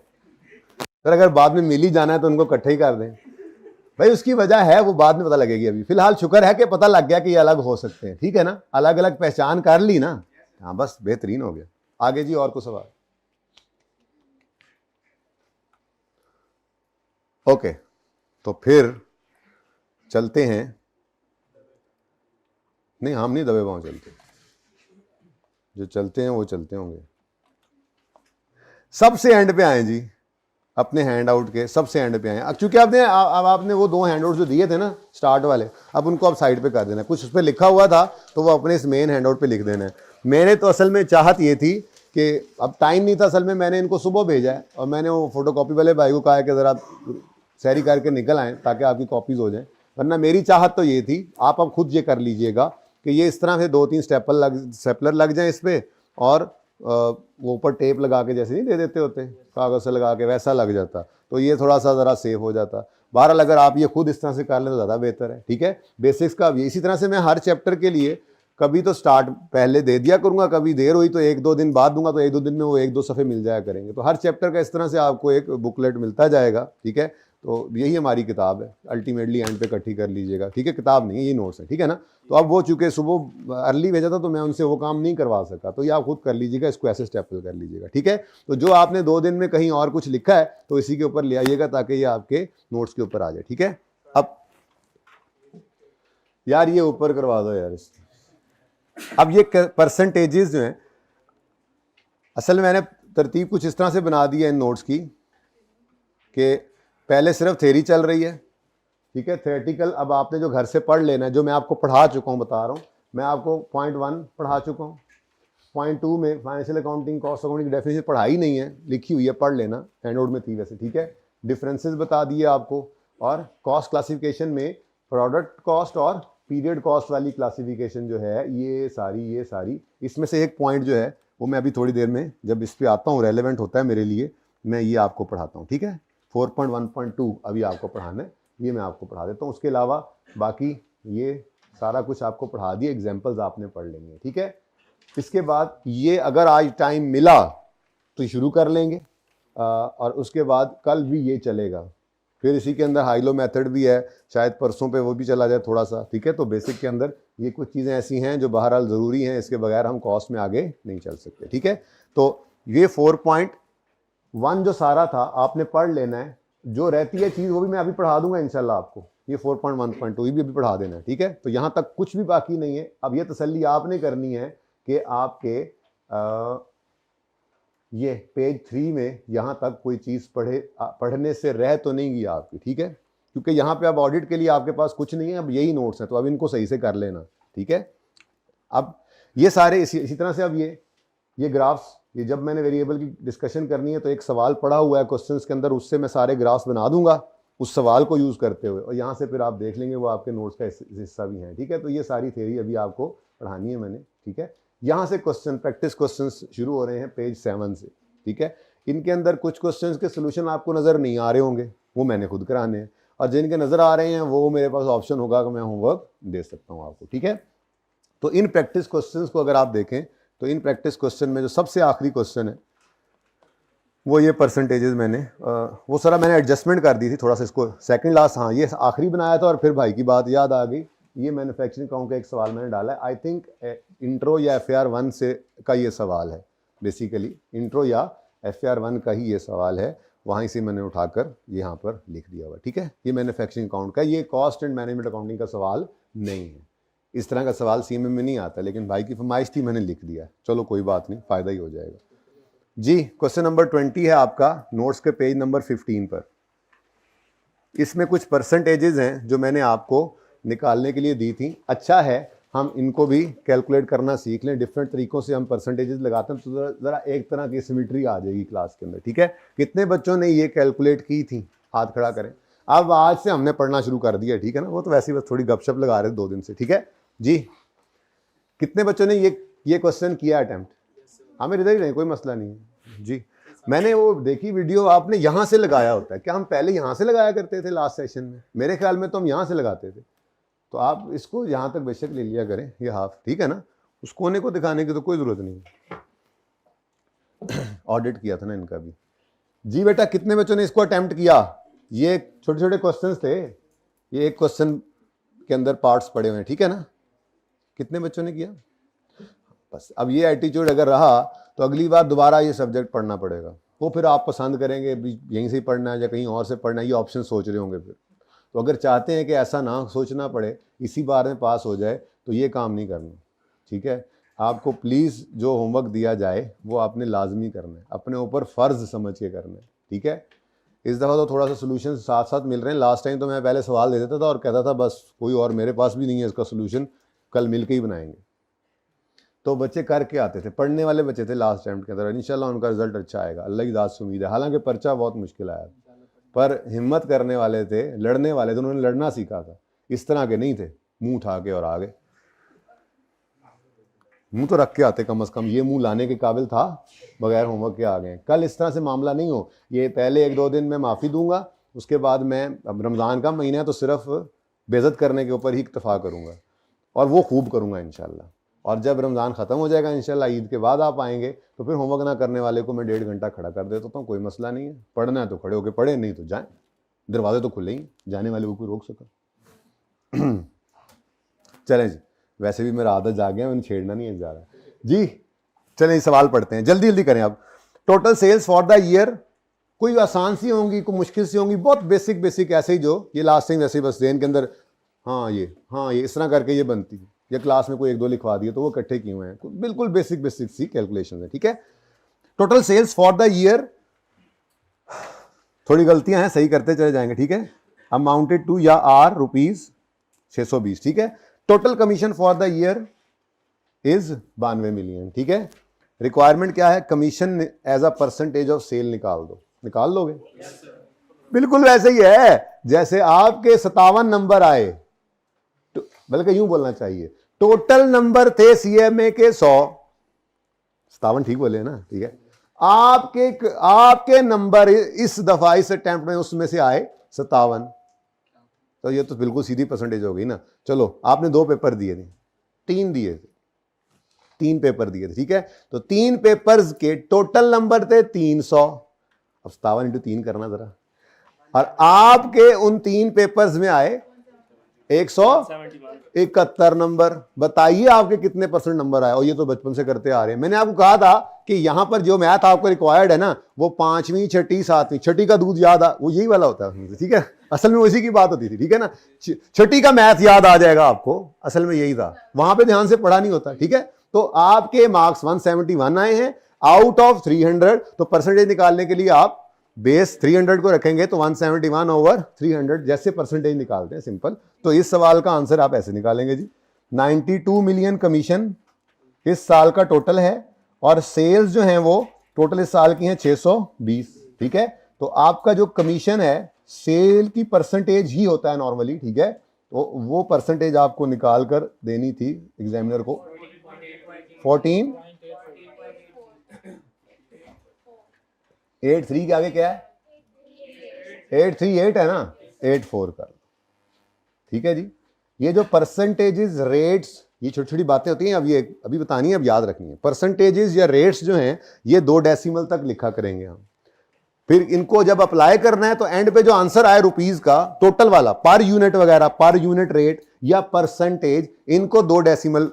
सर अगर बाद में मिल ही जाना है तो उनको इकट्ठे ही कर दें भाई, उसकी वजह है वो बाद में पता लगेगी, अभी फिलहाल शुक्र है कि पता लग गया कि ये अलग हो सकते हैं, ठीक है ना, अलग अलग पहचान कर ली ना, हाँ बस बेहतरीन हो गया। आगे जी, और कुछ सवाल? ओके, तो फिर चलते हैं, नहीं हम नहीं दबे पांव चलते, जो चलते हैं वो चलते होंगे। सबसे एंड पे आए जी, अपने हैंड आउट के सबसे एंड पे आए। अब चूंकि आपने वो 2 हैंड आउट जो दिए थे ना स्टार्ट वाले, अब उनको आप साइड पे कर देना है, कुछ उस पर लिखा हुआ था तो वो अपने इस मेन हैंड आउट पे लिख देना है। मैंने तो असल में चाहत ये थी कि अब टाइम नहीं था असल में, मैंने इनको सुबह भेजा है और मैंने वो फोटोकॉपी वाले भाई को कहा है कि ज़रा सैरी करके निकल आएँ ताकि आपकी कॉपीज़ हो जाएं, वरना मेरी चाहत तो ये थी, आप अब खुद ये कर लीजिएगा कि ये इस तरह से 2-3 स्टेपलर लग जाएं इस पर, और वो ऊपर टेप लगा के जैसे नहीं दे देते होते कागज़ से लगा के, वैसा लग जाता तो ये थोड़ा सा ज़रा सेफ हो जाता। बहरहाल अगर आप ये खुद इस तरह से कर लें तो ज़्यादा बेहतर है, ठीक है। बेसिक्स का भी इसी तरह से मैं हर चैप्टर के लिए कभी तो स्टार्ट पहले दे दिया करूँगा, कभी देर हुई तो 1-2 दिन बाद दूंगा, तो 1-2 दिन में वो 1-2 सफ़े मिल जाया करेंगे। तो हर चैप्टर का इस तरह से आपको एक बुकलेट मिलता जाएगा, ठीक है। तो यही हमारी किताब है, अल्टीमेटली एंड पे इकट्ठी कर लीजिएगा, ठीक है। किताब नहीं है, ये नोट्स है, ठीक है ना। तो अब वो चूँकि सुबह अर्ली भेजा था तो मैं उनसे वो काम नहीं करवा सका, तो ये आप खुद कर लीजिएगा, इसको ऐसे स्टेपल कर लीजिएगा, ठीक है। तो जो आपने 2 दिन में कहीं और कुछ लिखा है तो इसी के ऊपर ले आइएगा ताकि ये आपके नोट्स के ऊपर आ जाए, ठीक है। अब यार ये ऊपर करवा दो यार इसको। अब ये परसेंटेजेस जो हैं, असल में मैंने तरतीब कुछ इस तरह से बना दी है इन नोट्स की कि पहले सिर्फ थ्योरी चल रही है, ठीक है। थ्योरेटिकल अब आपने जो घर से पढ़ लेना है, जो मैं आपको पढ़ा चुका हूँ, बता रहा हूँ मैं आपको, पॉइंट 1 पढ़ा चुका हूँ, पॉइंट 2 में फाइनेंशियल अकाउंटिंग कॉस्ट अकाउंटिंग की डेफिनेशन पढ़ाई नहीं है, लिखी हुई है, पढ़ लेना, हैंडआउट में थी वैसे, ठीक है। डिफरेंसेस बता दिए आपको, और कॉस्ट क्लासिफिकेशन में प्रोडक्ट कॉस्ट और पीरियड कॉस्ट वाली क्लासिफिकेशन जो है, ये सारी इसमें से एक पॉइंट जो है वो मैं अभी थोड़ी देर में जब इस पर आता हूँ, रेलेवेंट होता है मेरे लिए, मैं ये आपको पढ़ाता हूँ, ठीक है। 4.1.2 अभी आपको पढ़ाना है, ये मैं आपको पढ़ा देता हूँ। उसके अलावा बाकी ये सारा कुछ आपको पढ़ा दिया, एग्जाम्पल्स आपने पढ़ लेंगे, ठीक है। इसके बाद ये अगर आज टाइम मिला तो शुरू कर लेंगे, और उसके बाद कल भी ये चलेगा, फिर इसी के अंदर हाई लो मेथड भी है, शायद परसों पे वो भी चला जाए थोड़ा सा, ठीक है। तो बेसिक के अंदर ये कुछ चीज़ें ऐसी हैं जो बहरहाल ज़रूरी हैं, इसके बगैर हम कॉस्ट में आगे नहीं चल सकते, ठीक है। तो ये 4.1 जो सारा था आपने पढ़ लेना है, जो रहती है चीज़ वो भी मैं अभी पढ़ा दूंगा इंशाल्लाह आपको, ये 4.1.2 ये भी अभी पढ़ा देना है, ठीक है। तो यहाँ तक कुछ भी बाकी नहीं है। अब ये तसल्ली आपने करनी है कि आपके ये पेज 3 में यहाँ तक कोई चीज़ पढ़ने से रह तो नहीं गई आपकी, ठीक है। क्योंकि यहाँ पे अब ऑडिट के लिए आपके पास कुछ नहीं है, अब यही नोट्स हैं, तो अब इनको सही से कर लेना, ठीक है। अब ये सारे इसी तरह से, अब ये ग्राफ्स, ये जब मैंने वेरिएबल की डिस्कशन करनी है तो एक सवाल पड़ा हुआ है क्वेश्चंस के अंदर, उससे मैं सारे ग्राफ्स बना दूंगा उस सवाल को यूज़ करते हुए, और यहाँ से फिर आप देख लेंगे वो आपके नोट्स का हिस्सा भी है, ठीक है। तो ये सारी थ्योरी अभी आपको पढ़ानी है मैंने, ठीक है। यहाँ से क्वेश्चन, प्रैक्टिस क्वेश्चंस शुरू हो रहे हैं पेज 7 से, ठीक है। इनके अंदर कुछ क्वेश्चंस के सोल्यूशन आपको नज़र नहीं आ रहे होंगे, वो मैंने खुद कराने हैं, और जिनके नज़र आ रहे हैं वो मेरे पास ऑप्शन होगा कि मैं होमवर्क दे सकता हूँ आपको, ठीक है। तो इन प्रैक्टिस क्वेश्चंस को अगर आप देखें तो इन प्रैक्टिस क्वेश्चन में जो सबसे आखिरी क्वेश्चन है वो ये परसेंटेजेस मैंने वो सारा मैंने एडजस्टमेंट कर दी थी थोड़ा सा इसको सेकंड लास्ट, हाँ ये आखिरी बनाया था और फिर भाई की बात याद आ गई। ये मैन्युफैक्चरिंग अकाउंट का एक सवाल मैंने डाला है, आई थिंक इंट्रो या FAR 1 से का ये सवाल है, बेसिकली इंट्रो या FAR 1 का ही ये सवाल है, वहीं से मैंने उठाकर यहाँ पर लिख दिया हुआ। ठीक है, ये मैन्युफैक्चरिंग अकाउंट का, ये कॉस्ट एंड मैनेजमेंट अकाउंटिंग का सवाल नहीं है। इस तरह का सवाल CMA में नहीं आता, लेकिन भाई की फरमाइश थी, मैंने लिख दिया। चलो कोई बात नहीं, फ़ायदा ही हो जाएगा जी। क्वेश्चन नंबर 20 है आपका नोट्स के पेज नंबर 15 पर। इसमें कुछ परसेंटेजेस हैं जो मैंने आपको निकालने के लिए दी थी। अच्छा है हम इनको भी कैलकुलेट करना सीख लें, डिफरेंट तरीकों से हम परसेंटेजेस लगाते हैं तो ज़रा एक तरह की सिमेट्री आ जाएगी क्लास के अंदर। ठीक है, कितने बच्चों ने ये कैलकुलेट की थी, हाथ खड़ा करें। अब आज से हमने पढ़ना शुरू कर दिया, ठीक है ना, वो तो वैसे ही बस थोड़ी गपशप लगा रहे 2 दिन से। ठीक है जी, कितने बच्चों ने ये क्वेश्चन किया अटेम्प्ट? हमें इधर ही रहे, कोई मसला नहीं है जी। मैंने वो देखी वीडियो, आपने यहाँ से लगाया होता है क्या? हम पहले यहाँ से लगाया करते थे लास्ट सेशन में, मेरे ख्याल में तो हम यहाँ से लगाते थे। तो आप इसको यहाँ तक बेशक ले लिया करें, ये हाफ, ठीक है ना, उस कोने को दिखाने की तो कोई ज़रूरत नहीं है। ऑडिट किया था ना इनका भी जी। बेटा कितने बच्चों ने इसको अटेम्प्ट किया? ये छोटे छोटे क्वेश्चंस थे, ये एक क्वेश्चन के अंदर पार्ट्स पड़े हुए हैं, ठीक है ना। कितने बच्चों ने किया? बस अब ये एटीट्यूड अगर रहा तो अगली बार दोबारा ये सब्जेक्ट पढ़ना पड़ेगा। वो फिर आप पसंद करेंगे यहीं से पढ़ना है या कहीं और से पढ़ना है, ये ऑप्शन सोच रहे होंगे फिर। तो अगर चाहते हैं कि ऐसा ना सोचना पड़े, इसी बार में पास हो जाए, तो ये काम नहीं करना, ठीक है। आपको प्लीज़ जो होमवर्क दिया जाए वो आपने लाजमी करना है, अपने ऊपर फ़र्ज़ समझ के करना है, ठीक है। इस दफ़ा तो थोड़ा सा सोल्यूशन साथ साथ मिल रहे हैं। लास्ट टाइम तो मैं पहले सवाल दे देता था और कहता था बस कोई और मेरे पास भी नहीं है इसका सोल्यूशन, कल मिल के ही बनाएंगे। तो बच्चे करके आते थे, पढ़ने वाले बच्चे थे लास्ट टाइम के अंदर। इंशाल्लाह उनका रिजल्ट अच्छा आएगा, अल्लाह की ज़ात से उम्मीद है। हालांकि पर्चा बहुत मुश्किल आया, पर हिम्मत करने वाले थे, लड़ने वाले थे, उन्होंने लड़ना सीखा था। इस तरह के नहीं थे मुंह उठा के और आ गए। मुंह तो रख के आते, कम से कम ये मुंह लाने के काबिल था, बगैर होमवर्क के आ गए। कल इस तरह से मामला नहीं हो। ये पहले 1-2 दिन में माफ़ी दूंगा, उसके बाद मैं, अब रमज़ान का महीना है तो सिर्फ बेइज्जत करने के ऊपर ही इक्तफा करूँगा, और वो खूब करूँगा इंशाल्लाह। और जब रमज़ान ख़त्म हो जाएगा इंशाल्लाह, ईद के बाद आप आएंगे, तो फिर होमवर्क ना करने वाले को मैं 1.5 घंटा खड़ा कर देता हूँ, कोई मसला नहीं है। पढ़ना है तो खड़े होकर पढ़े, नहीं तो जाएँ, दरवाजे तो खुले ही, जाने वाले को कोई रोक सका। चलें जी, वैसे भी मेरा आदत जा गया, मैंने छेड़ना नहीं है ज़्यादा जी। चलें सवाल पढ़ते हैं, जल्दी जल्दी करें। अब total sales for the year, कोई आसान सी होंगी, कोई मुश्किल सी होंगी, बहुत बेसिक ऐसे ही, जो ये लास्ट टाइम वैसे ही बस जहन के अंदर, हाँ ये इस तरह करके ये बनती है। ये क्लास में कोई 1-2 लिखवा दिए तो वो इकट्ठे किए हुए हैं, बिल्कुल बेसिक सी कैलकुलेशन है, ठीक है। Total sales for the year, थोड़ी गलतियां हैं, सही करते चले जाएंगे, ठीक है। अमाउंटेड टू या आर ₹620, ठीक है। Total commission for the year is 92 million, ठीक है। रिक्वायरमेंट क्या है? Commission as a percentage of sale निकाल दो। निकाल लोगे? बिल्कुल वैसे ही है जैसे आपके 57 नंबर आए, बल्कि यूं बोलना चाहिए, टोटल नंबर थे CMA के 100, 57 ठीक बोले ना, ठीक है। आपके नंबर इस दफा इस अटेम्प्ट में उसमें से आए 57, तो ये तो बिल्कुल सीधी परसेंटेज हो गई ना। चलो आपने 2 पेपर दिए थे, 3 दिए थे, 3 पेपर दिए थे, ठीक है। तो 3 पेपर्स के टोटल नंबर थे 300। अब 57 × 3 करना जरा, और आपके उन 3 पेपर्स में आए 171 नंबर। बताइए आपके कितने परसेंट नंबर आए? और ये तो बचपन से करते आ रहे हैं। मैंने आपको कहा था कि यहां पर जो मैथ आपको रिक्वायर्ड है ना, वो 5वीं 6ठी 7वीं, 6ठी का दूध याद आ, वो यही वाला होता है, ठीक है। असल में उसी की बात होती थी, ठीक है ना। 6ठी का मैथ याद आ जाएगा आपको, असल में यही था, वहां पे ध्यान से पढ़ा नहीं होता, ठीक है। तो आपके मार्क्स 171 आए हैं आउट ऑफ 300। तो परसेंटेज निकालने के लिए आप बेस 300 को रखेंगे, तो 171/300 जैसे परसेंटेज निकालते हैं, सिंपल। तो इस सवाल का आंसर आप ऐसे निकालेंगे जी। 92 मिलियन कमीशन इस साल का टोटल है, और सेल्स जो हैं वो टोटल इस साल की हैं 620, ठीक है। तो आपका जो कमीशन है सेल की परसेंटेज ही होता है नॉर्मली, ठीक है। तो वो परसेंटेज आपको निकाल कर देनी थी एग्जामिनर को। 14.83 के आगे क्या है? 838 है ना, 84 कर, ठीक है जी। ये जो परसेंटेजेस, रेट्स, ये छोटी छोटी बातें होती हैं, अब ये अभी बतानी है, अब याद रखनी है। परसेंटेजेस या रेट्स जो हैं ये 2 डेसिमल तक लिखा करेंगे हम। फिर इनको जब अप्लाई करना है तो एंड पे जो आंसर आए रुपीज का टोटल वाला, पर यूनिट वगैरह, पर यूनिट रेट या परसेंटेज, इनको 2 डेसिमल,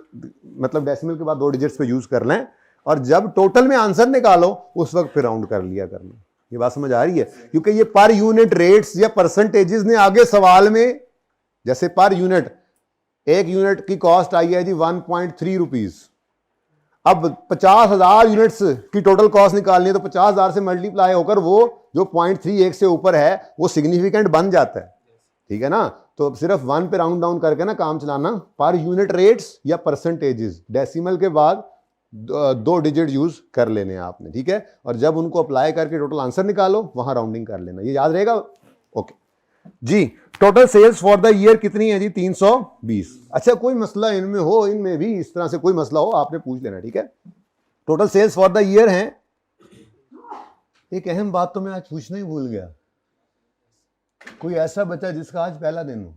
मतलब डेसिमल के बाद 2 डिजिट्स पे यूज कर लें, और जब टोटल में आंसर निकालो उस वक्त फिर राउंड कर लिया करना। ये बात समझ आ रही है? क्योंकि ये पर यूनिट रेट्स या परसेंटेजेस ने आगे सवाल में, जैसे पर यूनिट, 1 यूनिट की कॉस्ट आई है जी 1.3 रुपीज, अब 50,000 यूनिट्स की टोटल कॉस्ट निकालनी है तो 50,000 से मल्टीप्लाई होकर वो जो 0.31 से ऊपर है वो सिग्निफिकेंट बन जाता है, ठीक है ना? तो अब सिर्फ 1 पे राउंड डाउन करके ना काम चलाना, पर यूनिट रेट्स या परसेंटेजेस, डेसिमल के बाद 2 डिजिट यूज कर लेने हैं आपने, ठीक है? और जब उनको अप्लाई करके टोटल आंसर निकालो वहां राउंडिंग कर लेना, ये याद रहेगा? ओके जी। Total sales for the year कितनी है जी? 320। अच्छा, कोई मसला इनमें हो, इनमें भी इस तरह से कोई मसला हो आपने पूछ लेना, ठीक है? Total sales for the year है। एक अहम बात तो मैं आज पूछना ही भूल गया, कोई ऐसा बच्चा जिसका आज पहला दिन हो?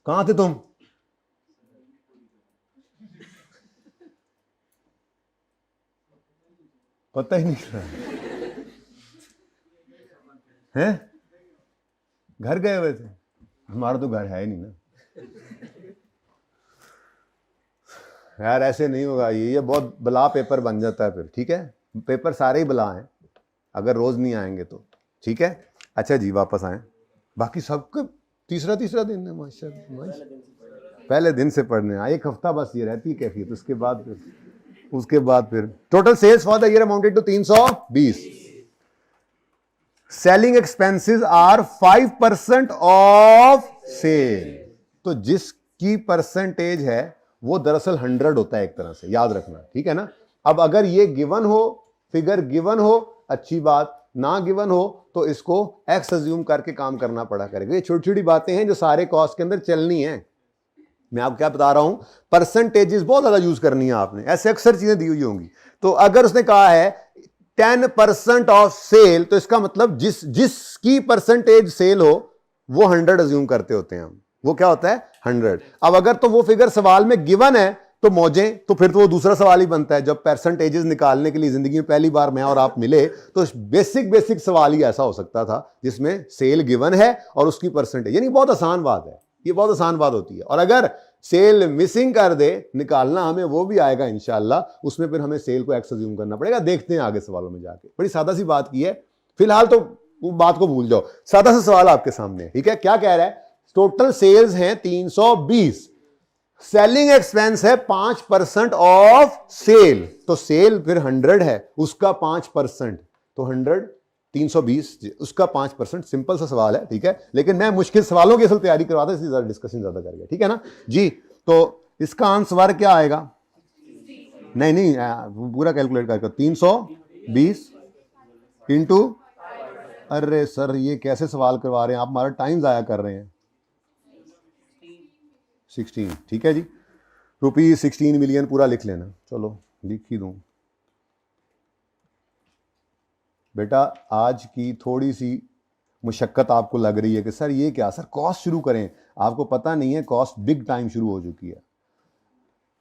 कहां थे तुम? पता ही नहीं चला है? घर गए हुए थे? हमारा तो घर है ही नहीं ना यार, ऐसे नहीं होगा, ये बहुत बला पेपर बन जाता है फिर, ठीक है? पेपर सारे ही बला हैं अगर रोज नहीं आएंगे तो, ठीक है? अच्छा जी, वापस आए। बाकी सबका तीसरा दिन है माशाल्लाह, पहले दिन से पढ़ने आए। 1 हफ्ता बस ये रहती है कैफियत, उसके बाद फिर total sales for the year amounted to 320। Selling expenses are 5% of sale. तो जिसकी परसेंटेज है वो दरअसल 100 होता है एक तरह से, याद रखना, ठीक है ना? अब अगर ये गिवन हो, फिगर गिवन हो, अच्छी बात, ना गिवन हो तो इसको एक्स अज्यूम करके काम करना पड़ा करेगा। ये छोटी छोटी बातें हैं जो सारे कॉस्ट के अंदर चलनी है। मैं आपको क्या बता रहा हूं, परसेंटेजेस बहुत ज्यादा यूज करनी है आपने, ऐसे अक्सर चीजें दी हुई होंगी। तो अगर उसने कहा है 10% ऑफ सेल, तो इसका मतलब जिसकी परसेंटेज सेल हो वो 100 अज्यूम करते होते हैं हम, वो क्या होता है 100। अब अगर तो वो फिगर सवाल में गिवन है तो मौजें, तो फिर तो वो दूसरा सवाल ही बनता है। जब परसेंटेजेस निकालने के लिए जिंदगी में पहली बार मैं और आप मिले तो बेसिक सवाल ही ऐसा हो सकता था जिसमें सेल गिवन है और उसकी परसेंटेज, यानी बहुत आसान बात है, ये बहुत आसान बात होती है। और अगर सेल मिसिंग कर दे निकालना, हमें वो भी आएगा इंशाल्लाह, उसमें फिर हमें सेल को एक्स अज्यूम करना पड़ेगा। देखते हैं आगे सवालों में जाके, बड़ी सादा सी बात की है, फिलहाल तो वो बात को भूल जाओ। सादा सा सवाल आपके सामने, ठीक है? क्या कह रहा है? टोटल सेल्स हैं 320, सेलिंग एक्सपेंस है 5% ऑफ सेल, तो सेल फिर 100 है, उसका 5%, तो 100 320, उसका 5%। सिंपल सा सवाल है, ठीक है? लेकिन मैं मुश्किल सवालों की असल तैयारी करवाता इसलिए ज्यादा डिस्कशन ज्यादा कर गया, ठीक है ना जी? तो इसका आंसर क्या आएगा? नहीं, पूरा कैलकुलेट करके 320 इंटू, अरे सर ये कैसे सवाल करवा रहे हैं आप, हमारा टाइम जाया कर रहे हैं। 16, ठीक है जी, ₹16 मिलियन पूरा लिख लेना। चलो लिख ही दूं बेटा। आज की थोड़ी सी मुशक्कत आपको लग रही है कि सर ये क्या, सर कॉस्ट शुरू करें, आपको पता नहीं है कॉस्ट बिग टाइम शुरू हो चुकी है।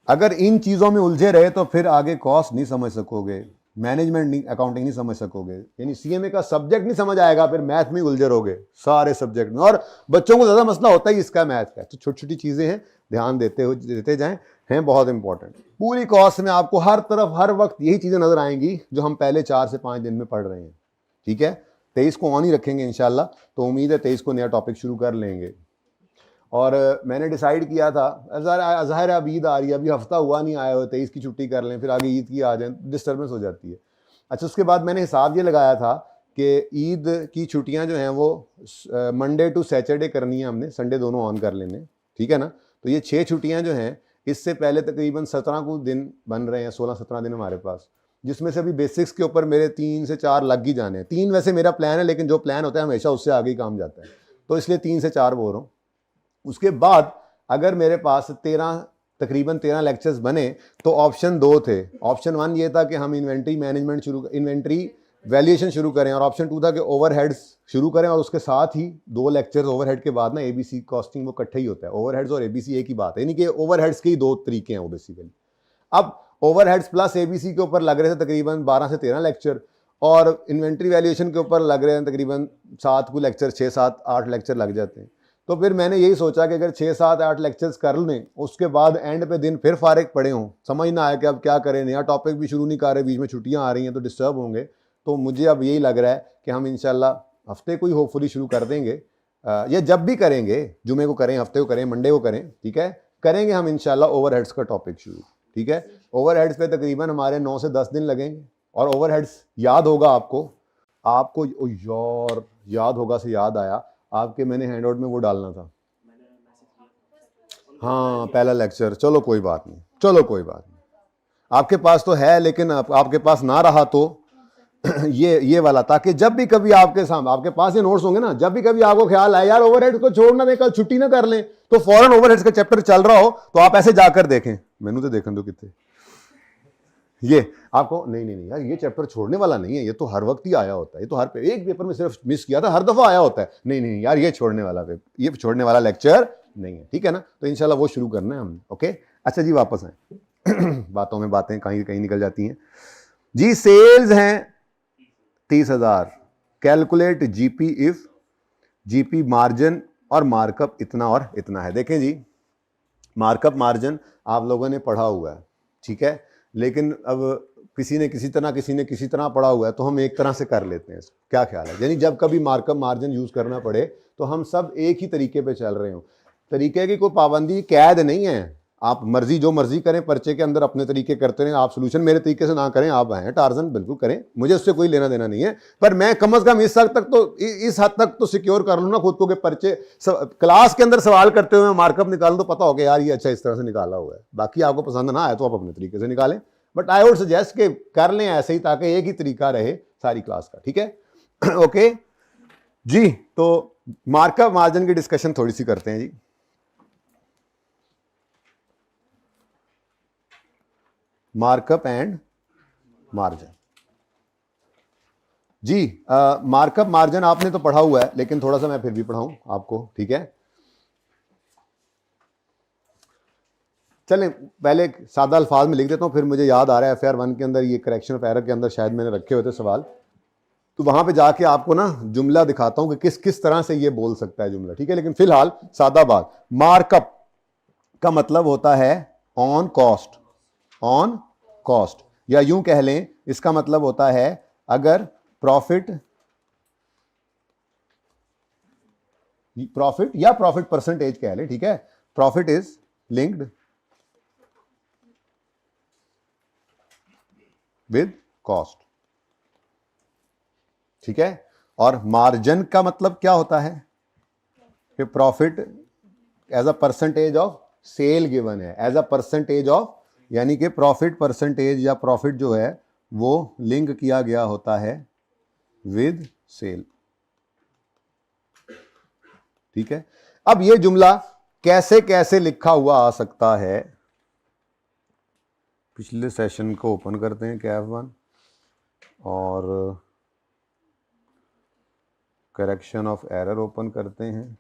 अगर इन चीज़ों में उलझे रहे तो फिर आगे कॉस्ट नहीं समझ सकोगे, मैनेजमेंट नहीं, अकाउंटिंग नहीं समझ सकोगे, यानी सीएमए का सब्जेक्ट नहीं समझ आएगा, फिर मैथ में उलझे रहोगे सारे सब्जेक्ट में। और बच्चों को ज़्यादा मसला होता ही इसका मैथ का। तो छोटी छोटी चीज़ें हैं, ध्यान देते जाएं, हैं बहुत इंपॉर्टेंट। पूरी कॉस्ट में आपको हर तरफ हर वक्त यही चीज़ें नजर आएंगी जो हम पहले 4 से 5 दिन में पढ़ रहे हैं, ठीक है? 23 को ऑन ही रखेंगे इंशाल्लाह, तो उम्मीद है 23 को नया टॉपिक शुरू कर लेंगे। और मैंने डिसाइड किया था, ज़ाहिर है अब ईद आ रही है, अभी हफ्ता हुआ नहीं आया हुआ, 23 की छुट्टी कर लें, फिर आगे ईद की आ जाए, डिस्टर्बेंस हो जाती है। अच्छा, उसके बाद मैंने हिसाब ये लगाया था कि ईद की छुट्टियां जो हैं वो मंडे टू सैटरडे करनी है हमने, संडे दोनों ऑन कर लेने, ठीक है ना? तो ये 6 छुट्टियां जो हैं, इससे पहले तकरीबन 17 को दिन बन रहे हैं, 16-17 दिन हमारे पास, जिसमें से अभी बेसिक्स के ऊपर मेरे 3 से 4 लग ही जाने हैं। 3 वैसे मेरा प्लान है, लेकिन जो प्लान होता है हमेशा उससे आगे ही काम जाता है, तो इसलिए 3 से 4 बोल रहा हूँ। उसके बाद अगर मेरे पास तकरीबन 13 लेक्चर्स बने तो ऑप्शन 2 थे। ऑप्शन 1 ये था कि हम इन्वेंट्री वैल्यूएशन शुरू करें, और ऑप्शन 2 था कि ओवरहेड्स शुरू करें, और उसके साथ ही 2 लेक्चर्स ओवरहेड के बाद ना एबीसी कॉस्टिंग वो इकट्ठा ही होता है। ओवरहेड्स और एबीसी एक ही बात है, यानी कि ओवरहेड्स के ही 2 तरीके हैं वो बेसिकली। अब ओवरहेड्स प्लस एबीसी के ऊपर लग रहे थे तकरीबन 12 से 13 लेक्चर, और इन्वेंट्री वैल्यूएशन के ऊपर लग रहे हैं तकरीबन 7 को लेक्चर, 6 7 8 लेक्चर लग जाते हैं। तो फिर मैंने यही सोचा कि अगर 6 7 8 लेक्चर्स कर लें, उसके बाद एंड पे दिन फिर फारिग पड़े हों, समझ ना आए कि अब क्या करें, नया टॉपिक भी शुरू नहीं कर रहे, बीच में छुट्टियां आ रही हैं तो डिस्टर्ब होंगे। तो मुझे अब यही लग रहा है कि हम इंशाल्लाह हफ्ते को ही होपफुली शुरू कर देंगे, या जब भी करेंगे, जुमे को करें, हफ्ते को करें, मंडे को करें, ठीक है, करेंगे हम इंशाल्लाह ओवरहेड्स का टॉपिक शुरू, ठीक है। ओवरहेड्स पे तकरीबन हमारे 9 से 10 दिन लगेंगे, और ओवरहेड्स याद होगा आपको ओ यार याद होगा से याद आया, आपके मैंने हैंडआउट में वो डालना था, हाँ पहला लेक्चर, चलो कोई बात नहीं, चलो कोई बात नहीं, आपके पास तो है, लेकिन आपके पास ना रहा तो ये वाला, ताकि जब भी कभी आपके सामने आपके पास ये नोट्स होंगे ना, जब भी कभी आपको ख्याल आए यार ओवरहेड को छोड़ना दे, कल छुट्टी ना कर लें, तो फौरन ओवरहेड्स का चैप्टर चल रहा हो तो आप ऐसे जाकर देखें, मैंने तो देखने दो कितने, ये आपको नहीं यार ये चैप्टर छोड़ने वाला नहीं है, ये तो हर वक्त ही आया होता है, ये तो हर एक पेपर में सिर्फ मिस किया था, हर दफा आया होता है, नहीं यार ये छोड़ने वाला लेक्चर नहीं है, ठीक है ना। तो इंशाल्लाह वो शुरू करना है हमने, ओके। अच्छा जी वापस आए बातों में बातें कहीं निकल जाती हैं जी। सेल्स हैं 30,000, calculate GP if GP margin और मार्कअप इतना और इतना है। देखें जी, मार्कअप मार्जिन आप लोगों ने पढ़ा हुआ है, ठीक है, लेकिन अब किसी ने किसी तरह पढ़ा हुआ है, तो हम एक तरह से कर लेते हैं, क्या ख्याल है, यानी जब कभी मार्कअप मार्जिन यूज करना पड़े तो हम सब एक ही तरीके पे चल रहे हो, तरीके की कोई पाबंदी कैद नहीं है, आप जो मर्जी करें, पर्चे के अंदर अपने तरीके करते रहें, आप सोल्यूशन मेरे तरीके से ना करें, आप हैं टार्जन बिल्कुल करें, मुझे उससे कोई लेना देना नहीं है, पर मैं कम से कम इस हद तक तो सिक्योर कर लूँ ना खुद को कि पर्चे क्लास के अंदर सवाल करते हुए मार्कअप निकालूं तो पता हो गया यार ये अच्छा इस तरह से निकाला हुआ है, बाकी आपको पसंद ना आए तो आप अपने तरीके से निकालें, बट आई वुड सजेस्ट कि कर लें ऐसे ही, ताकि एक ही तरीका रहे सारी क्लास का, ठीक है ओके जी। तो मार्कअप मार्जिन की डिस्कशन थोड़ी सी करते हैं जी। मार्कअप एंड मार्जिन जी, मार्कअप मार्जिन आपने तो पढ़ा हुआ है, लेकिन थोड़ा सा मैं फिर भी पढ़ाऊं आपको, ठीक है। चलें पहले सादा अल्फाज में लिख देता हूं, फिर मुझे याद आ रहा है FR 1 के अंदर, ये करेक्शन ऑफ एरर के अंदर शायद मैंने रखे हुए थे सवाल, तो वहां पे जाके आपको ना जुमला दिखाता हूं कि किस तरह से ये बोल सकता है जुमला, ठीक है। लेकिन फिलहाल सादा बात, मार्कअप का मतलब होता है ऑन कॉस्ट, या यूं कह लें इसका मतलब होता है अगर प्रॉफिट या प्रॉफिट परसेंटेज कह लें, ठीक है, profit is linked with cost, ठीक है। और मार्जिन का मतलब क्या होता है कि profit as a percentage of sale given है, एज अ परसेंटेज ऑफ, यानी कि प्रॉफिट परसेंटेज या प्रॉफिट जो है वो लिंक किया गया होता है विद सेल, ठीक है। अब ये जुमला कैसे कैसे लिखा हुआ आ सकता है, पिछले सेशन को ओपन करते हैं कैफ 1 और करेक्शन ऑफ एरर ओपन करते हैं,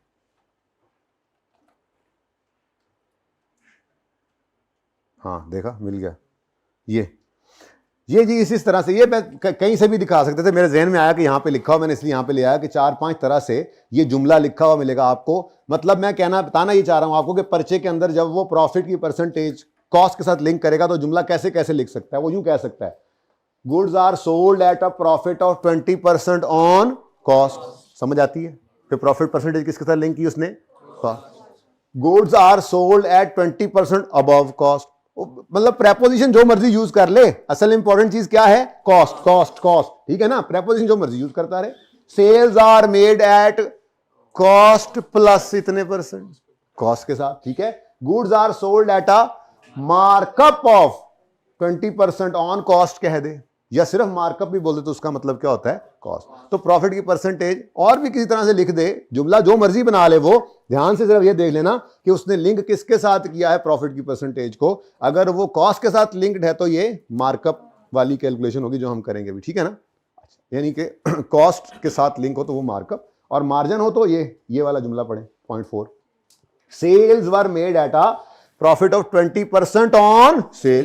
हाँ देखा मिल गया, ये जी इस तरह से, ये मैं कहीं से भी दिखा सकते थे, मेरे जहन में आया कि यहाँ पे लिखा हुआ, मैंने इसलिए यहाँ पे ले आया कि 4-5 तरह से ये जुमला लिखा हुआ मिलेगा आपको। मतलब मैं बताना ये चाह रहा हूँ आपको कि पर्चे के अंदर जब वो प्रॉफिट की परसेंटेज कॉस्ट के साथ लिंक करेगा तो जुमला कैसे कैसे लिख सकता है, वो यूं कह सकता है goods are sold at a profit of 20% on cost, समझ आती है, फिर प्रॉफिट परसेंटेज किसके साथ लिंक की उसने, goods are sold at 20% above cost, मतलब प्रेपोजिशन जो मर्जी यूज कर ले, असल इंपॉर्टेंट चीज क्या है, कॉस्ट, ठीक है ना, प्रेपोजिशन जो मर्जी यूज करता रहे। Sales are made at cost plus इतने परसेंट कॉस्ट के साथ, ठीक है। Goods are sold at a markup of 20% on cost कह दे, या सिर्फ मार्कअप भी बोल दे तो उसका मतलब क्या होता है, कॉस्ट। तो प्रॉफिट की परसेंटेज और भी किसी तरह से लिख दे, जुमला जो मर्जी बना ले, वो ध्यान से सिर्फ ये देख लेना कि उसने लिंक किसके साथ किया है, प्रॉफिट की परसेंटेज को। अगर वो कॉस्ट के साथ लिंक्ड है तो ये मार्कअप वाली कैलकुलेशन होगी जो हम करेंगे भी, ठीक है ना। यानी कि कॉस्ट के साथ लिंक हो तो वो मार्कअप, और मार्जिन हो तो ये वाला जुमला पढ़े, point 4, sales were made at a profit of 20% on sale,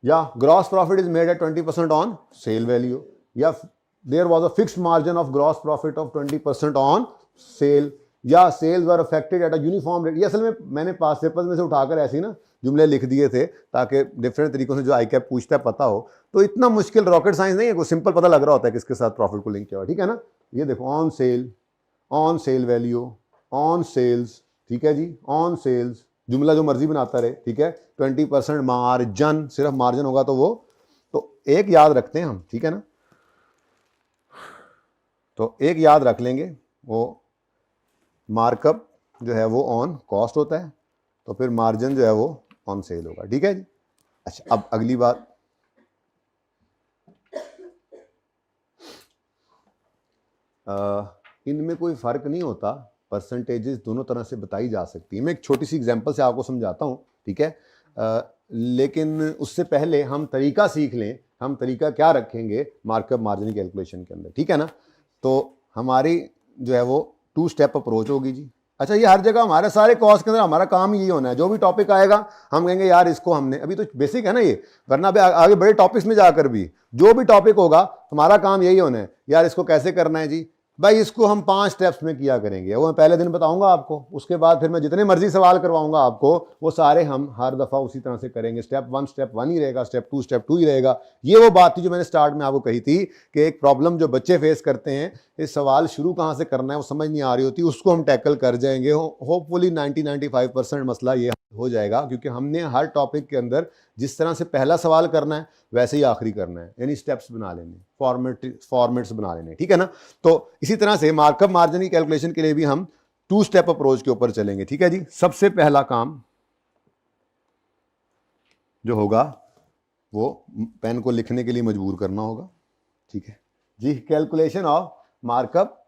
या gross profit is made at 20% on sale value, या there was a fixed margin of gross profit of 20% on sale, या sales were affected at a uniform rate. ये असल में मैंने पास papers में से उठाकर ऐसे ही ना जुमले लिख दिए थे ताकि डिफरेंट तरीकों से जो आई कैप पूछता है पता हो। तो इतना मुश्किल रॉकेट साइंस नहीं है, कोई सिंपल पता लग रहा होता है किसके साथ प्रॉफिट को लिंक किया हुआ, ठीक है ना। ये देखो on sale value, on sales, ठीक है जी, ऑन सेल्स, जुमला जो मर्जी बनाता रहे, ठीक है। 20% मार्जिन, सिर्फ मार्जिन होगा तो वो, तो एक याद रखते हैं हम, ठीक है ना। तो एक याद रख लेंगे, वो मार्कअप जो है वो ऑन कॉस्ट होता है, तो फिर मार्जिन जो है वो ऑन सेल होगा, ठीक है जी। अच्छा, अब अगली बात, इनमें कोई फर्क नहीं होता, परसेंटेजेस दोनों तरह से बताई जा सकती है। मैं एक छोटी सी एग्जांपल से आपको समझाता हूँ, ठीक है। लेकिन उससे पहले हम तरीका सीख लें, हम तरीका क्या रखेंगे मार्कअप मार्जिन कैलकुलेशन के अंदर, ठीक है ना। तो हमारी जो है वो 2 स्टेप अप्रोच होगी जी। अच्छा, ये हर जगह हमारे सारे कॉस्ट के अंदर हमारा काम यही होना है, जो भी टॉपिक आएगा हम कहेंगे यार इसको हमने, अभी तो बेसिक है ना ये, वरना अभी आगे बड़े टॉपिक्स में जाकर भी जो भी टॉपिक होगा हमारा काम यही होना है, यार इसको कैसे करना है जी भाई, इसको हम 5 स्टेप्स में किया करेंगे, वो मैं पहले दिन बताऊंगा आपको, उसके बाद फिर मैं जितने मर्जी सवाल करवाऊंगा आपको वो सारे हम हर दफ़ा उसी तरह से करेंगे। स्टेप 1 ही रहेगा, स्टेप 2 ही रहेगा। ये वो बात थी जो मैंने स्टार्ट में आपको कही थी कि एक प्रॉब्लम जो बच्चे फेस करते हैं, इस सवाल शुरू कहाँ से करना है वो समझ नहीं आ रही होती, उसको हम टैकल कर जाएंगे। होपफुली 90-95% मसला ये हो जाएगा, क्योंकि हमने हर टॉपिक के अंदर जिस तरह से पहला सवाल करना है वैसे ही आखिरी करना है, यानी स्टेप्स बना लेने, फॉर्मेट्स बना लेने, ठीक है ना। तो इसी तरह से मार्कअप मार्जिन की कैलकुलेशन के लिए भी हम 2 स्टेप अप्रोच के ऊपर चलेंगे, ठीक है जी। सबसे पहला काम जो होगा वो पेन को लिखने के लिए मजबूर करना होगा, ठीक है जी। Calculation of markup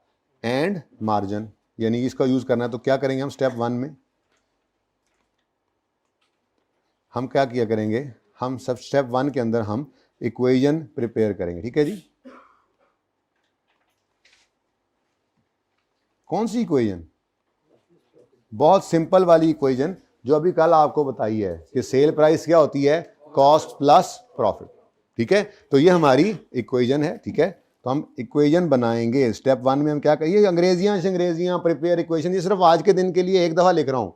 and margin, यानी इसका यूज करना है, तो क्या करेंगे हम स्टेप 1 में, हम क्या किया करेंगे, हम सब स्टेप 1 के अंदर हम इक्वेशन प्रिपेयर करेंगे, ठीक है जी। कौन सी इक्वेशन? बहुत सिंपल वाली इक्वेशन जो अभी कल आपको बताई है कि सेल प्राइस क्या होती है, कॉस्ट प्लस प्रॉफिट, ठीक है। तो ये हमारी इक्वेशन है, ठीक है। तो हम इक्वेशन बनाएंगे स्टेप 1 में। हम क्या कहिए, अंग्रेजियां प्रिपेयर इक्वेशन, ये सिर्फ आज के दिन के लिए एक दफ़ा लिख रहा हूँ,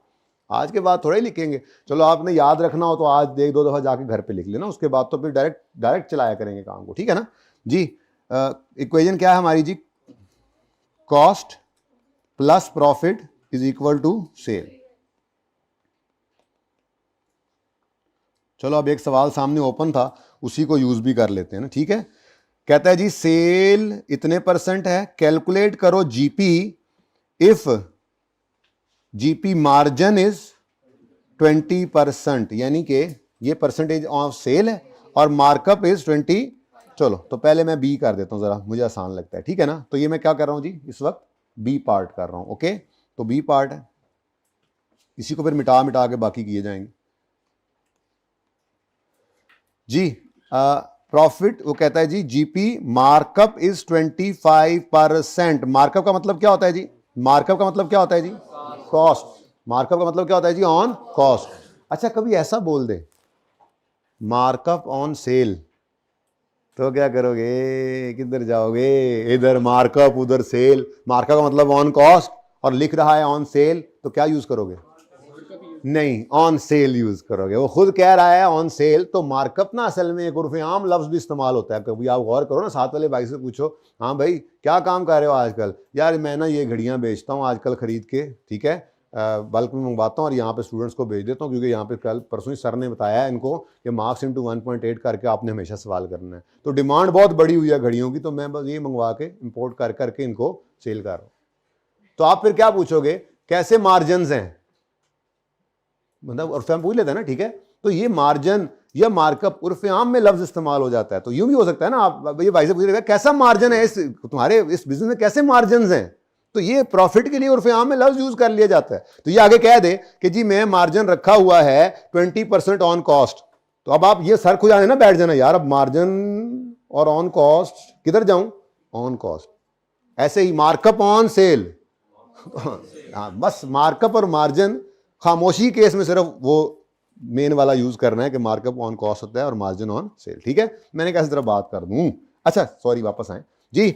आज के बाद थोड़े लिखेंगे। चलो आपने याद रखना हो तो आज 1-2 दफ़ा जाके घर पे लिख लेना, उसके बाद तो फिर डायरेक्ट चलाया करेंगे काम को, ठीक है ना जी। इक्वेशन क्या है हमारी जी, cost plus profit is equal to sale. चलो अब एक सवाल सामने ओपन था, उसी को यूज भी कर लेते हैं ना, ठीक है। कहता है जी सेल इतने % है, कैलकुलेट करो GP if GP margin is 20%, यानी कि ये परसेंटेज ऑफ सेल है और मार्कअप इज 20। चलो तो पहले मैं बी कर देता हूं, जरा मुझे आसान लगता है, ठीक है ना। तो ये मैं क्या कर रहा हूं जी, इस वक्त बी पार्ट कर रहा हूं, ओके। तो बी पार्ट है, इसी को फिर मिटा के बाकी किए जाएंगे जी। प्रॉफिट वो कहता है जी जीपी मार्कअप इज 25%। मार्कअप का मतलब क्या होता है जी, मार्कअप का मतलब क्या होता है जी, कॉस्ट। मार्कअप का मतलब क्या होता है जी, ऑन कॉस्ट। अच्छा, कभी ऐसा बोल दे मार्कअप ऑन सेल, तो क्या करोगे, किधर जाओगे, इधर मार्कअप उधर सेल। मार्कअप का मतलब ऑन कॉस्ट और लिख रहा है ऑन सेल, तो क्या यूज करोगे, नहीं, ऑन सेल यूज करोगे। वो खुद कह रहा है ऑन सेल, तो मार्कअप ना असल में एक उर्फ आम लफ्ज भी इस्तेमाल होता है। कभी आप गौर करो ना, साथ वाले भाई से पूछो, हाँ भाई क्या काम कर रहे हो आजकल, यार मैं ना ये घड़ियां बेचता हूँ आजकल खरीद के, ठीक है, बल्क में मंगवाता हूँ और यहाँ पे स्टूडेंट्स को भेज देता हूँ, क्योंकि यहाँ पे कल परसों ही सर ने बताया है इनको कि मार्क्स इंटू 1.8 करके आपने हमेशा सवाल करना है। तो डिमांड बहुत बड़ी हुई है घड़ियों की, तो मैं बस ये मंगवा के इम्पोर्ट कर करके इनको सेल कर रहा हूँ। तो आप फिर क्या पूछोगे, कैसे मार्जिन हैं, मतलब उर्फ आम पूछ लेता है ना, ठीक है। तो ये मार्जिन या मार्कअप उर्फ आम में लफ्ज इस्तेमाल हो जाता है। तो यूं भी हो सकता है ना, आप ये भाई से पूछ रहे कैसा मार्जिन है इस तुम्हारे इस बिजनेस में, कैसे मार्जिन हैं, तो ये प्रॉफिट के लिए उर्फ आम में लफ्ज यूज कर लिया जाता है। तो ये आगे कह दे कि जी मैं मार्जिन रखा हुआ है 20% ऑन कॉस्ट, तो अब आप ये सर खुद आने ना बैठ जाना, यार अब मार्जिन और ऑन कॉस्ट किधर जाऊं, ऑन कॉस्ट। ऐसे ही मार्कअप ऑन सेल, हाँ बस मार्कअप और मार्जिन खामोशी केस में सिर्फ वो मेन वाला यूज करना है कि मार्कअप ऑन कॉस्ट होता है और मार्जिन ऑन सेल, ठीक है। मैंने कहा इस तरह बात कर दूं। अच्छा सॉरी, वापस आए जी।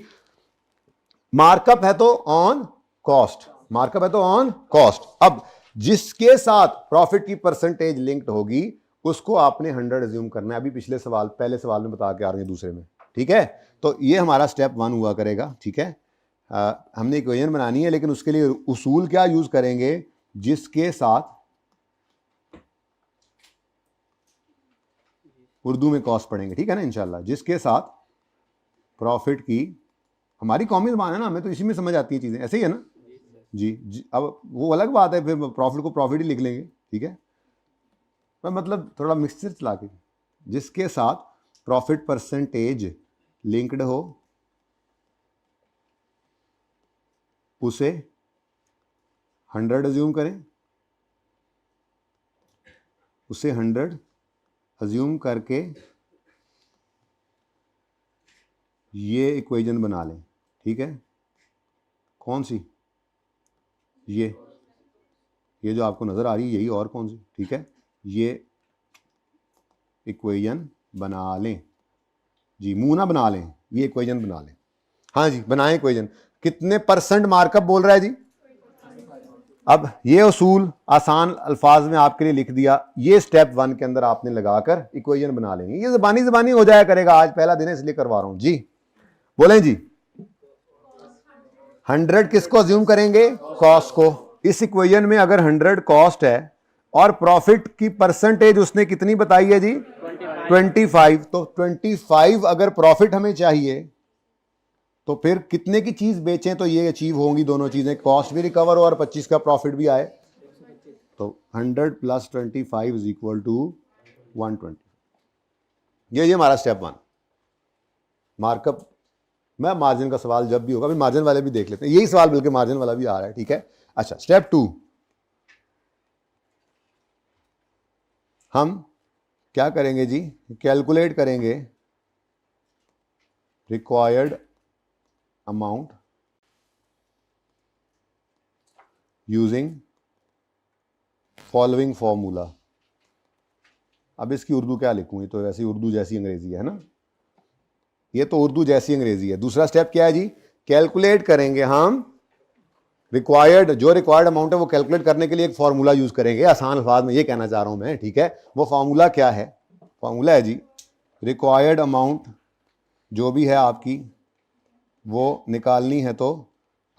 मार्कअप है तो ऑन कॉस्ट, मार्कअप है तो ऑन कॉस्ट। अब जिसके साथ प्रॉफिट की परसेंटेज लिंक्ड होगी उसको आपने 100 एज्यूम करना है। अभी पिछले सवाल, पहले सवाल में बता के आ रहे हैं दूसरे में, ठीक है। तो ये हमारा स्टेप 1 हुआ करेगा, ठीक है। हमने इक्वेशन बनानी है, लेकिन उसके लिए उसूल क्या यूज करेंगे, जिसके साथ, उर्दू में कॉस्ट पढ़ेंगे, ठीक है ना इंशाल्लाह, जिसके साथ प्रॉफिट की, हमारी कौमी ज़बान है ना, हमें तो इसी में समझ आती है चीज़ें, ऐसे ही है ना जी। अब वो अलग बात है, फिर प्रॉफिट को प्रॉफिट ही लिख लेंगे, ठीक है। मैं मतलब थोड़ा मिक्सचर चला के, जिसके साथ प्रॉफिट परसेंटेज लिंक्ड हो उसे 100 एज्यूम करें, उसे 100 एज्यूम करके ये इक्वेशन बना लें, ठीक है। कौन सी, ये जो आपको नज़र आ रही है, यही, और कौन सी, ठीक है। ये इक्वेशन बना लें जी, मुंह ना बना लें, ये इक्वेशन बना लें। हाँ जी बनाएं इक्वेशन। कितने परसेंट मार्कअप बोल रहा है जी। अब ये उसूल आसान अल्फाज में आपके लिए लिख दिया, ये स्टेप 1 के अंदर आपने लगाकर इक्वेशन बना लेंगे। ये ज़बानी हो जाया करेगा, आज पहला दिन है इसलिए करवा रहा हूं जी। बोलें जी। 100 किसको अज्यूम करेंगे, कॉस्ट को। इस इक्वेशन में अगर 100 कॉस्ट है और प्रॉफिट की परसेंटेज उसने कितनी बताई है जी, 25, तो 25 अगर प्रॉफिट हमें चाहिए तो फिर कितने की चीज बेचें तो ये अचीव होंगी दोनों चीजें, कॉस्ट भी रिकवर हो और 25 का प्रॉफिट भी आए। तो 100 + 25 इज इक्वल टू 120। ये हमारा स्टेप 1 मार्कअप। मैं मार्जिन का सवाल जब भी होगा, अभी मार्जिन वाले भी देख लेते हैं, यही सवाल बल्कि मार्जिन वाला भी आ रहा है, ठीक है। अच्छा स्टेप 2 हम क्या करेंगे जी, कैलकुलेट करेंगे required amount using following formula. अब इसकी उर्दू क्या लिखूं, ये तो वैसी उर्दू जैसी अंग्रेजी है ना, ये तो उर्दू जैसी अंग्रेजी है। दूसरा स्टेप क्या है जी, कैलकुलेट करेंगे हम रिक्वायर्ड, जो रिक्वायर्ड अमाउंट है वो कैलकुलेट करने के लिए एक फार्मूला यूज करेंगे। आसान अल्फाज में ये कहना चाह रहा हूं मैं, ठीक है। वो फार्मूला क्या है, फार्मूला है जी रिक्वायर्ड अमाउंट जो भी है आपकी वो निकालनी है तो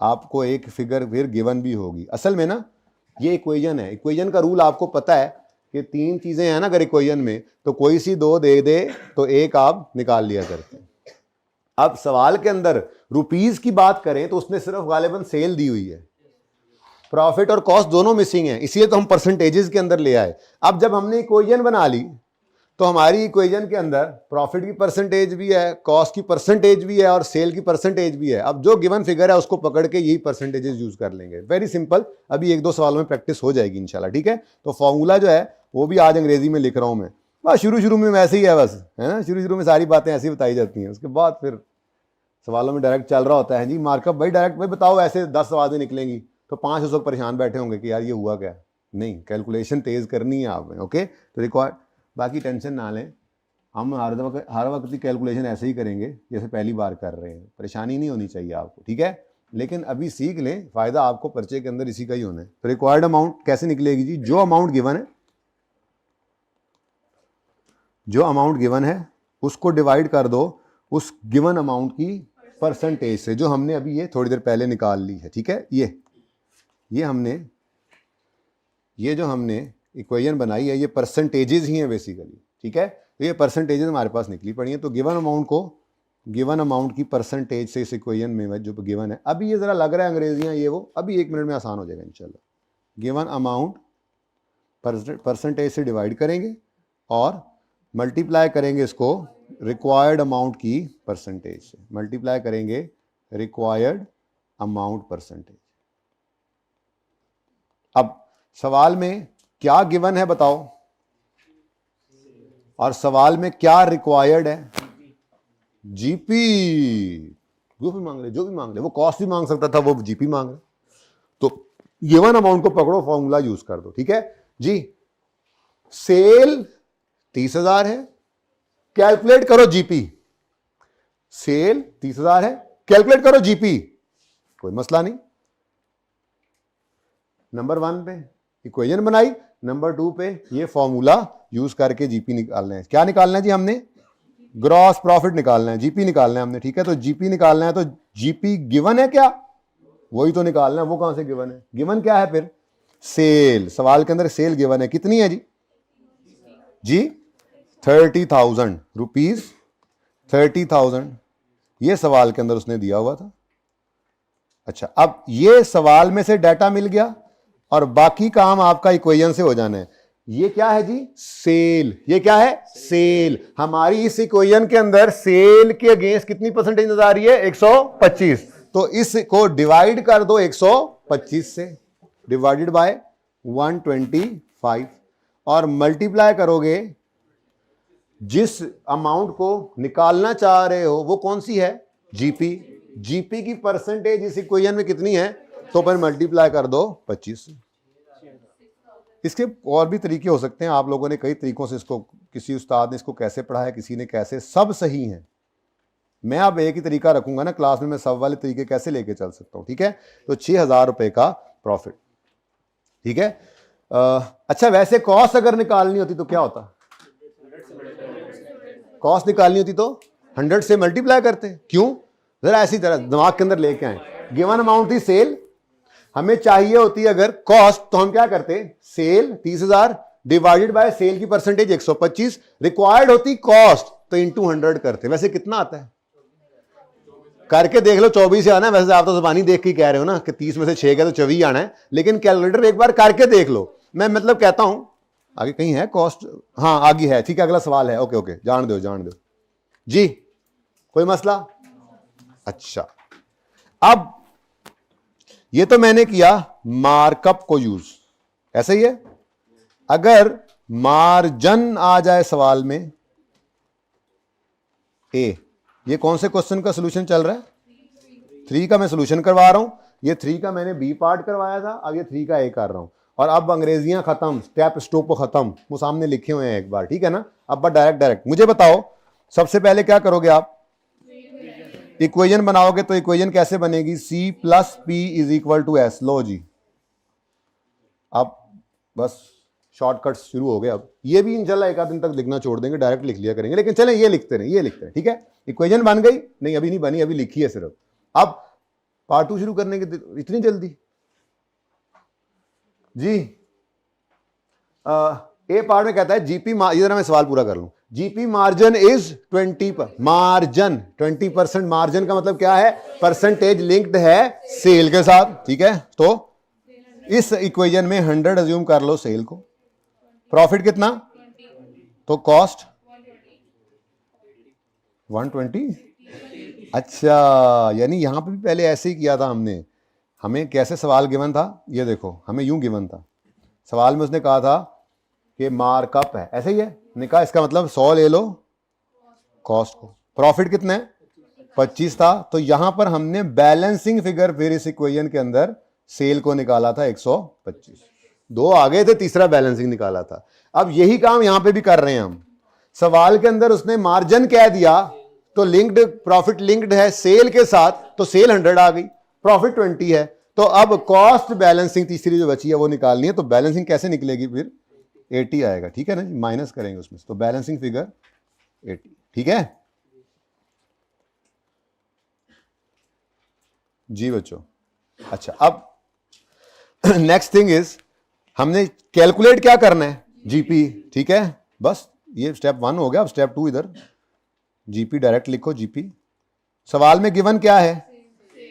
आपको एक फिगर फिर गिवन भी होगी। असल में ना ये इक्वेशन है, इक्वेशन का रूल आपको पता है कि 3 चीजें हैं ना अगर इक्वेशन में, तो कोई सी 2 दे दे तो एक आप निकाल लिया करते हैं। अब सवाल के अंदर रुपीस की बात करें तो उसने सिर्फ गालिबन सेल दी हुई है, प्रॉफिट और कॉस्ट दोनों मिसिंग है, इसलिए तो हम परसेंटेजेस के अंदर ले आए। अब जब हमने इक्वेशन बना ली तो हमारी इक्वेशन के अंदर प्रॉफिट की परसेंटेज भी है, कॉस्ट की परसेंटेज भी है और सेल की परसेंटेज भी है। अब जो गिवन फिगर है उसको पकड़ के यही परसेंटेजेस यूज कर लेंगे। वेरी सिंपल, अभी 1-2 सवालों में प्रैक्टिस हो जाएगी इंशाल्लाह, ठीक है। तो फॉर्मूला जो है वो भी आज अंग्रेजी में लिख रहा हूं मैं, बस शुरू में वैसे ही है, बस है ना, शुरू में सारी बातें ऐसी बताई जाती हैं, उसके बाद फिर सवालों में डायरेक्ट चल रहा होता है जी मार्कअप। भाई डायरेक्ट भाई बताओ, ऐसे 10 सवाल निकलेंगी तो 5 उस वक्त परेशान बैठे होंगे कि यार ये हुआ क्या। नहीं, कैलकुलेशन तेज करनी है आपने, ओके। तो रिकॉर्ड, बाकी टेंशन ना लें, हम हर वक्त की कैलकुलेशन ऐसे ही करेंगे जैसे पहली बार कर रहे हैं, परेशानी नहीं होनी चाहिए आपको, ठीक है। लेकिन अभी सीख लें, फायदा आपको पर्चे के अंदर इसी का ही होना है। तो रिक्वायर्ड अमाउंट कैसे निकलेगी जी, जो अमाउंट गिवन है, जो अमाउंट गिवन है उसको डिवाइड कर दो उस गिवन अमाउंट की परसेंटेज से, जो हमने अभी ये थोड़ी देर पहले निकाल ली है, ठीक है। ये जो हमने इक्वेशन बनाई है ये परसेंटेजेस ही हैं बेसिकली, ठीक है। तो ये परसेंटेजेस हमारे पास निकली पड़ी हैं। तो गिवन अमाउंट को, गिवन अमाउंट की परसेंटेज से इस इक्वेशन में जो गिवन है, अभी ये ज़रा लग रहा है अंग्रेजियाँ ये वो, अभी 1 मिनट में आसान हो जाएगा इंशाल्लाह। गिवन अमाउंट परसेंटेज से डिवाइड करेंगे और मल्टीप्लाई करेंगे इसको रिक्वायर्ड अमाउंट की परसेंटेज से, मल्टीप्लाई करेंगे रिक्वायर्ड अमाउंट परसेंटेज। अब सवाल में क्या गिवन है बताओ, और सवाल में क्या रिक्वायर्ड है, जीपी। जो भी मांग ले, वो कॉस्ट भी मांग सकता था, वो जीपी मांग रहे। तो गिवन अमाउंट को पकड़ो, फॉर्मूला यूज कर दो, ठीक है जी। सेल 30,000 है, कैलकुलेट करो जीपी। सेल 30,000 है, कैलकुलेट करो जीपी, कोई मसला नहीं। नंबर 1 पे इक्वेशन बनाई, नंबर 2 पे ये फॉर्मूला यूज करके जीपी निकालना है। क्या निकालना है जी? हमने ग्रॉस प्रॉफिट निकालना है, जीपी निकालना है हमने, ठीक है। तो जीपी निकालना है, तो जीपी गिवन है क्या? वही तो निकालना है। वो कहां से गिवन है? गिवन क्या है फिर? सेल। सवाल के अंदर सेल गिवन है, कितनी है जी? जी 30,000 रुपीज, 30,000 ये सवाल के अंदर उसने दिया हुआ था। अच्छा, अब ये सवाल में से डाटा मिल गया और बाकी काम आपका इक्वेशन से हो जाना है। ये क्या है जी? सेल। ये क्या है? सेल। हमारी इस इक्वेशन के अंदर सेल के अगेंस्ट कितनी परसेंटेज नजर आ रही है? 125। तो इसको डिवाइड कर दो 125 से, डिवाइडेड बाय 125 और मल्टीप्लाई करोगे। जिस अमाउंट को निकालना चाह रहे हो वो कौन सी है? जीपी। जीपी की परसेंटेज इस इक्वेशन में कितनी है? तो पर मल्टीप्लाई कर दो 25 से। इसके और भी तरीके हो सकते हैं, आप लोगों ने कई तरीकों से इसको, किसी उस्ताद ने इसको कैसे पढ़ाया, किसी ने कैसे, सब सही हैं। मैं अब एक ही तरीका रखूंगा ना क्लास में, मैं सब वाले तरीके कैसे लेके चल सकता हूं, ठीक है। तो 6,000 रुपए का प्रॉफिट, ठीक है। अच्छा, वैसे कॉस्ट अगर निकालनी होती तो क्या होता? कॉस्ट निकालनी होती तो 100 से मल्टीप्लाई करते। क्यों? जरा ऐसी तरह दिमाग के अंदर लेके आए। गिवन अमाउंट थी सेल, हमें चाहिए होती अगर कॉस्ट, तो हम क्या करते? सेल 30,000 डिवाइडेड बाय सेल की परसेंटेज 125, रिक्वायर्ड होती कॉस्ट, तो इंटू 100 करते। वैसे कितना आता है? करके देख लो, 24 आना है। वैसे आप तो जुबानी देख के कह रहे हो ना कि 30 में से 6 का तो 24 आना है, लेकिन कैलकुलेटर एक बार करके देख लो। मैं मतलब कहता हूं आगे कहीं है कॉस्ट? हाँ आगे है, ठीक है। अगला सवाल है, ओके ओके, जान दो जी, कोई मसला? अच्छा, अब ये तो मैंने किया मार्कअप को यूज, ऐसा ही है। अगर मार्जिन आ जाए सवाल में, ए, ये कौन से क्वेश्चन का सॉल्यूशन चल रहा है? 3 का मैं सॉल्यूशन करवा रहा हूं। ये 3 का मैंने बी पार्ट करवाया था, अब ये 3 का ए कर रहा हूं। और अब अंग्रेजियां खत्म, स्टेप स्टॉप खत्म, वो सामने लिखे हुए हैं एक बार, ठीक है ना। अब बस डायरेक्ट मुझे बताओ, सबसे पहले क्या करोगे आप? इक्वेशन बनाओगे। तो इक्वेशन कैसे बनेगी? C plus P is equal to S। लो जी, अब बस शॉर्टकट शुरू हो गए। अब ये भी इंशाल्लाह एक आध दिन तक लिखना छोड़ देंगे, डायरेक्ट लिख लिया करेंगे, लेकिन चलें ये लिखते रहे, ठीक है। इक्वेशन बन गई? नहीं अभी नहीं बनी, अभी लिखी है सिर्फ। अब पार्ट 2 शुरू करने की इतनी जल्दी जी? ए पार्ट में कहता है जीपी, इधर मैं सवाल पूरा कर लूं। GP margin is 20%। Margin 20%। Margin का मतलब क्या है? परसेंटेज लिंक्ड है सेल के साथ, ठीक है। तो इस इक्वेशन में 100 अज्यूम कर लो सेल को। प्रॉफिट कितना? तो कॉस्ट 120। अच्छा, यानी यहां पे भी पहले ऐसे ही किया था हमने। हमें कैसे सवाल गिवन था? ये देखो, हमें यूं गिवन था सवाल में, उसने कहा था कि मार्कअप है, ऐसे ही है। ने कहा इसका मतलब 100 ले लो कॉस्ट को। प्रॉफिट कितना है? 25 था। तो यहां पर हमने बैलेंसिंग फिगर फिर इस इक्वेशन के अंदर सेल को निकाला था 125। 2 आ गए थे, तीसरा बैलेंसिंग निकाला था। अब यही काम यहां पे भी कर रहे हैं हम। सवाल के अंदर उसने मार्जिन कह दिया, तो लिंक्ड, प्रॉफिट लिंक्ड है सेल के साथ, तो सेल 100 आ गई, प्रॉफिट 20 है। तो अब कॉस्ट बैलेंसिंग तीसरी जो बची है वो निकालनी है। तो बैलेंसिंग कैसे निकलेगी? फिर 80 आएगा, ठीक है ना, माइनस करेंगे उसमें। तो बैलेंसिंग फिगर 80, ठीक है जी बच्चों। अच्छा, अब नेक्स्ट थिंग इज, हमने कैलकुलेट क्या करना है? जीपी, ठीक है। बस ये स्टेप 1 हो गया। अब स्टेप 2, इधर जीपी डायरेक्ट लिखो। जीपी सवाल में गिवन क्या है?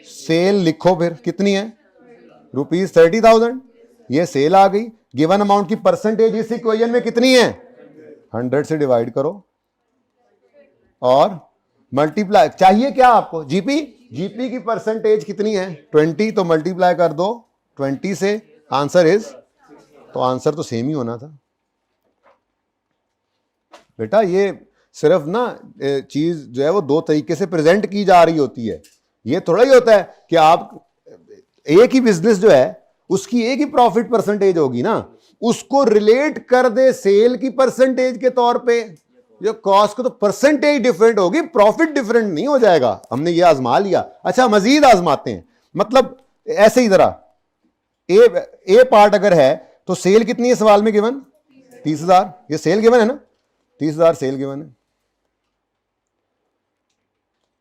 सेल लिखो, फिर कितनी है? ₹30,000। ये सेल आ गई। गिवन अमाउंट की परसेंटेज इस इक्वेशन में कितनी है? 100 से डिवाइड करो और मल्टीप्लाई। चाहिए क्या आपको? जीपी। जीपी की परसेंटेज कितनी है? 20। तो मल्टीप्लाई कर दो 20 से, आंसर इज, तो आंसर तो सेम ही होना था बेटा। ये सिर्फ ना चीज जो है वो 2 तरीके से प्रेजेंट की जा रही होती है। ये थोड़ा ही होता है कि आप एक ही बिजनेस जो है उसकी एक ही प्रॉफिट परसेंटेज होगी ना। उसको रिलेट कर दे सेल की परसेंटेज के तौर पे। जो कॉस्ट को तो परसेंटेज डिफरेंट होगी, प्रॉफिट डिफरेंट नहीं हो जाएगा। हमने ये आजमा लिया। अच्छा मजीद आजमाते हैं, मतलब ऐसे ही जरा ए पार्ट अगर है तो सेल कितनी है सवाल में गिवन? 30,000। ये सेल गिवन है ना, 30,000 सेल गिवन है।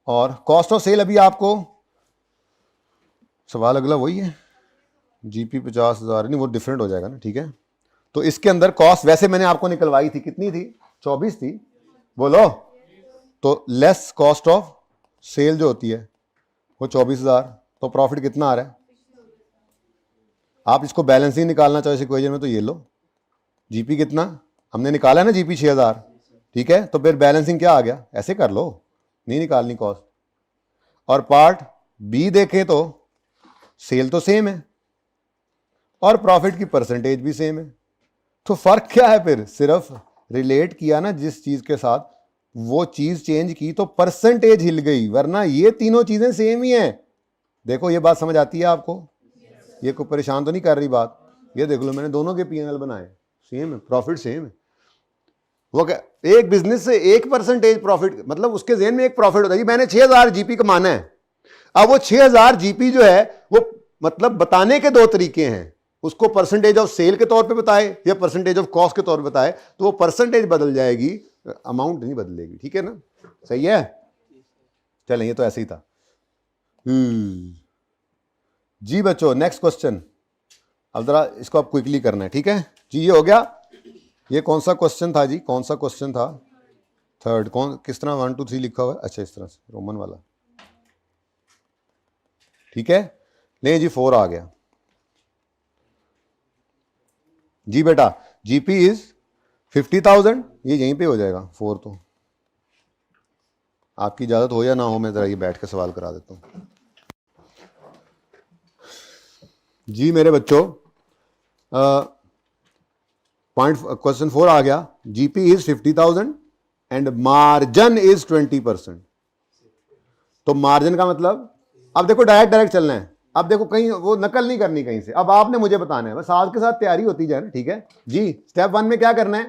और कॉस्ट ऑफ सेल अभी आपको सवाल अगला वही है, जीपी 50,000 नहीं, वो डिफरेंट हो जाएगा ना, ठीक है। तो इसके अंदर कॉस्ट वैसे मैंने आपको निकलवाई थी, कितनी थी? 24 थी, बोलो। तो लेस कॉस्ट ऑफ सेल जो होती है वो 24,000, तो प्रॉफिट कितना आ रहा है? आप इसको बैलेंसिंग निकालना चाहो इस इक्वेशन में तो ये लो, जीपी कितना हमने निकाला है ना, जीपी 6,000, ठीक है। तो फिर बैलेंसिंग क्या आ गया? ऐसे कर लो, नहीं निकालनी कॉस्ट। और पार्ट बी देखें तो सेल तो सेम है और प्रॉफिट की परसेंटेज भी सेम है। तो फर्क क्या है फिर? सिर्फ रिलेट किया ना जिस चीज के साथ, वो चीज चेंज की तो परसेंटेज हिल गई, वरना ये तीनों चीजें सेम ही हैं। देखो ये बात समझ आती है आपको? ये कोई परेशान तो नहीं कर रही बात? ये देख लो, मैंने दोनों के पीएनएल बनाए, सेम है, प्रॉफिट सेम है। वो क्या, एक बिजनेस से 1% प्रॉफिट, मतलब उसके जेहन में एक प्रॉफिट होता है, मैंने 6,000 जीपी कमाना है। अब वो 6,000 जीपी जो है वो मतलब बताने के दो तरीके हैं, उसको परसेंटेज ऑफ सेल के तौर पे बताए या परसेंटेज ऑफ कॉस्ट के तौर पे बताए, तो वो परसेंटेज बदल जाएगी, अमाउंट नहीं बदलेगी, ठीक है ना? सही है, चलें, ये तो ऐसे ही था। जी बच्चों, नेक्स्ट क्वेश्चन। अब जरा इसको आप क्विकली करना है, ठीक है जी। ये हो गया। ये कौन सा क्वेश्चन था जी? कौन सा क्वेश्चन था? थर्ड। कौन, किस तरह 1 2 3 लिखा हुआ है? अच्छा इस तरह से रोमन वाला, ठीक है। नहीं जी 4 आ गया जी बेटा। जीपी इज 50,000, ये यहीं पे हो जाएगा 4। तो आपकी इजाजत हो या ना हो, मैं जरा ये बैठ के सवाल करा देता हूं जी मेरे बच्चों। पॉइंट क्वेश्चन 4 आ गया। GP is 50,000 and margin is 20%। तो मार्जिन का मतलब, अब देखो डायरेक्ट चलना है। अब देखो कहीं वो नकल नहीं करनी कहीं से, अब आपने मुझे बताना है, बस साथ के साथ तैयारी होती जाए ना, ठीक है जी। स्टेप 1 में क्या करना है?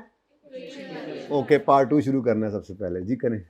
ओके, पार्ट 2 शुरू करना है सबसे पहले जी, करें।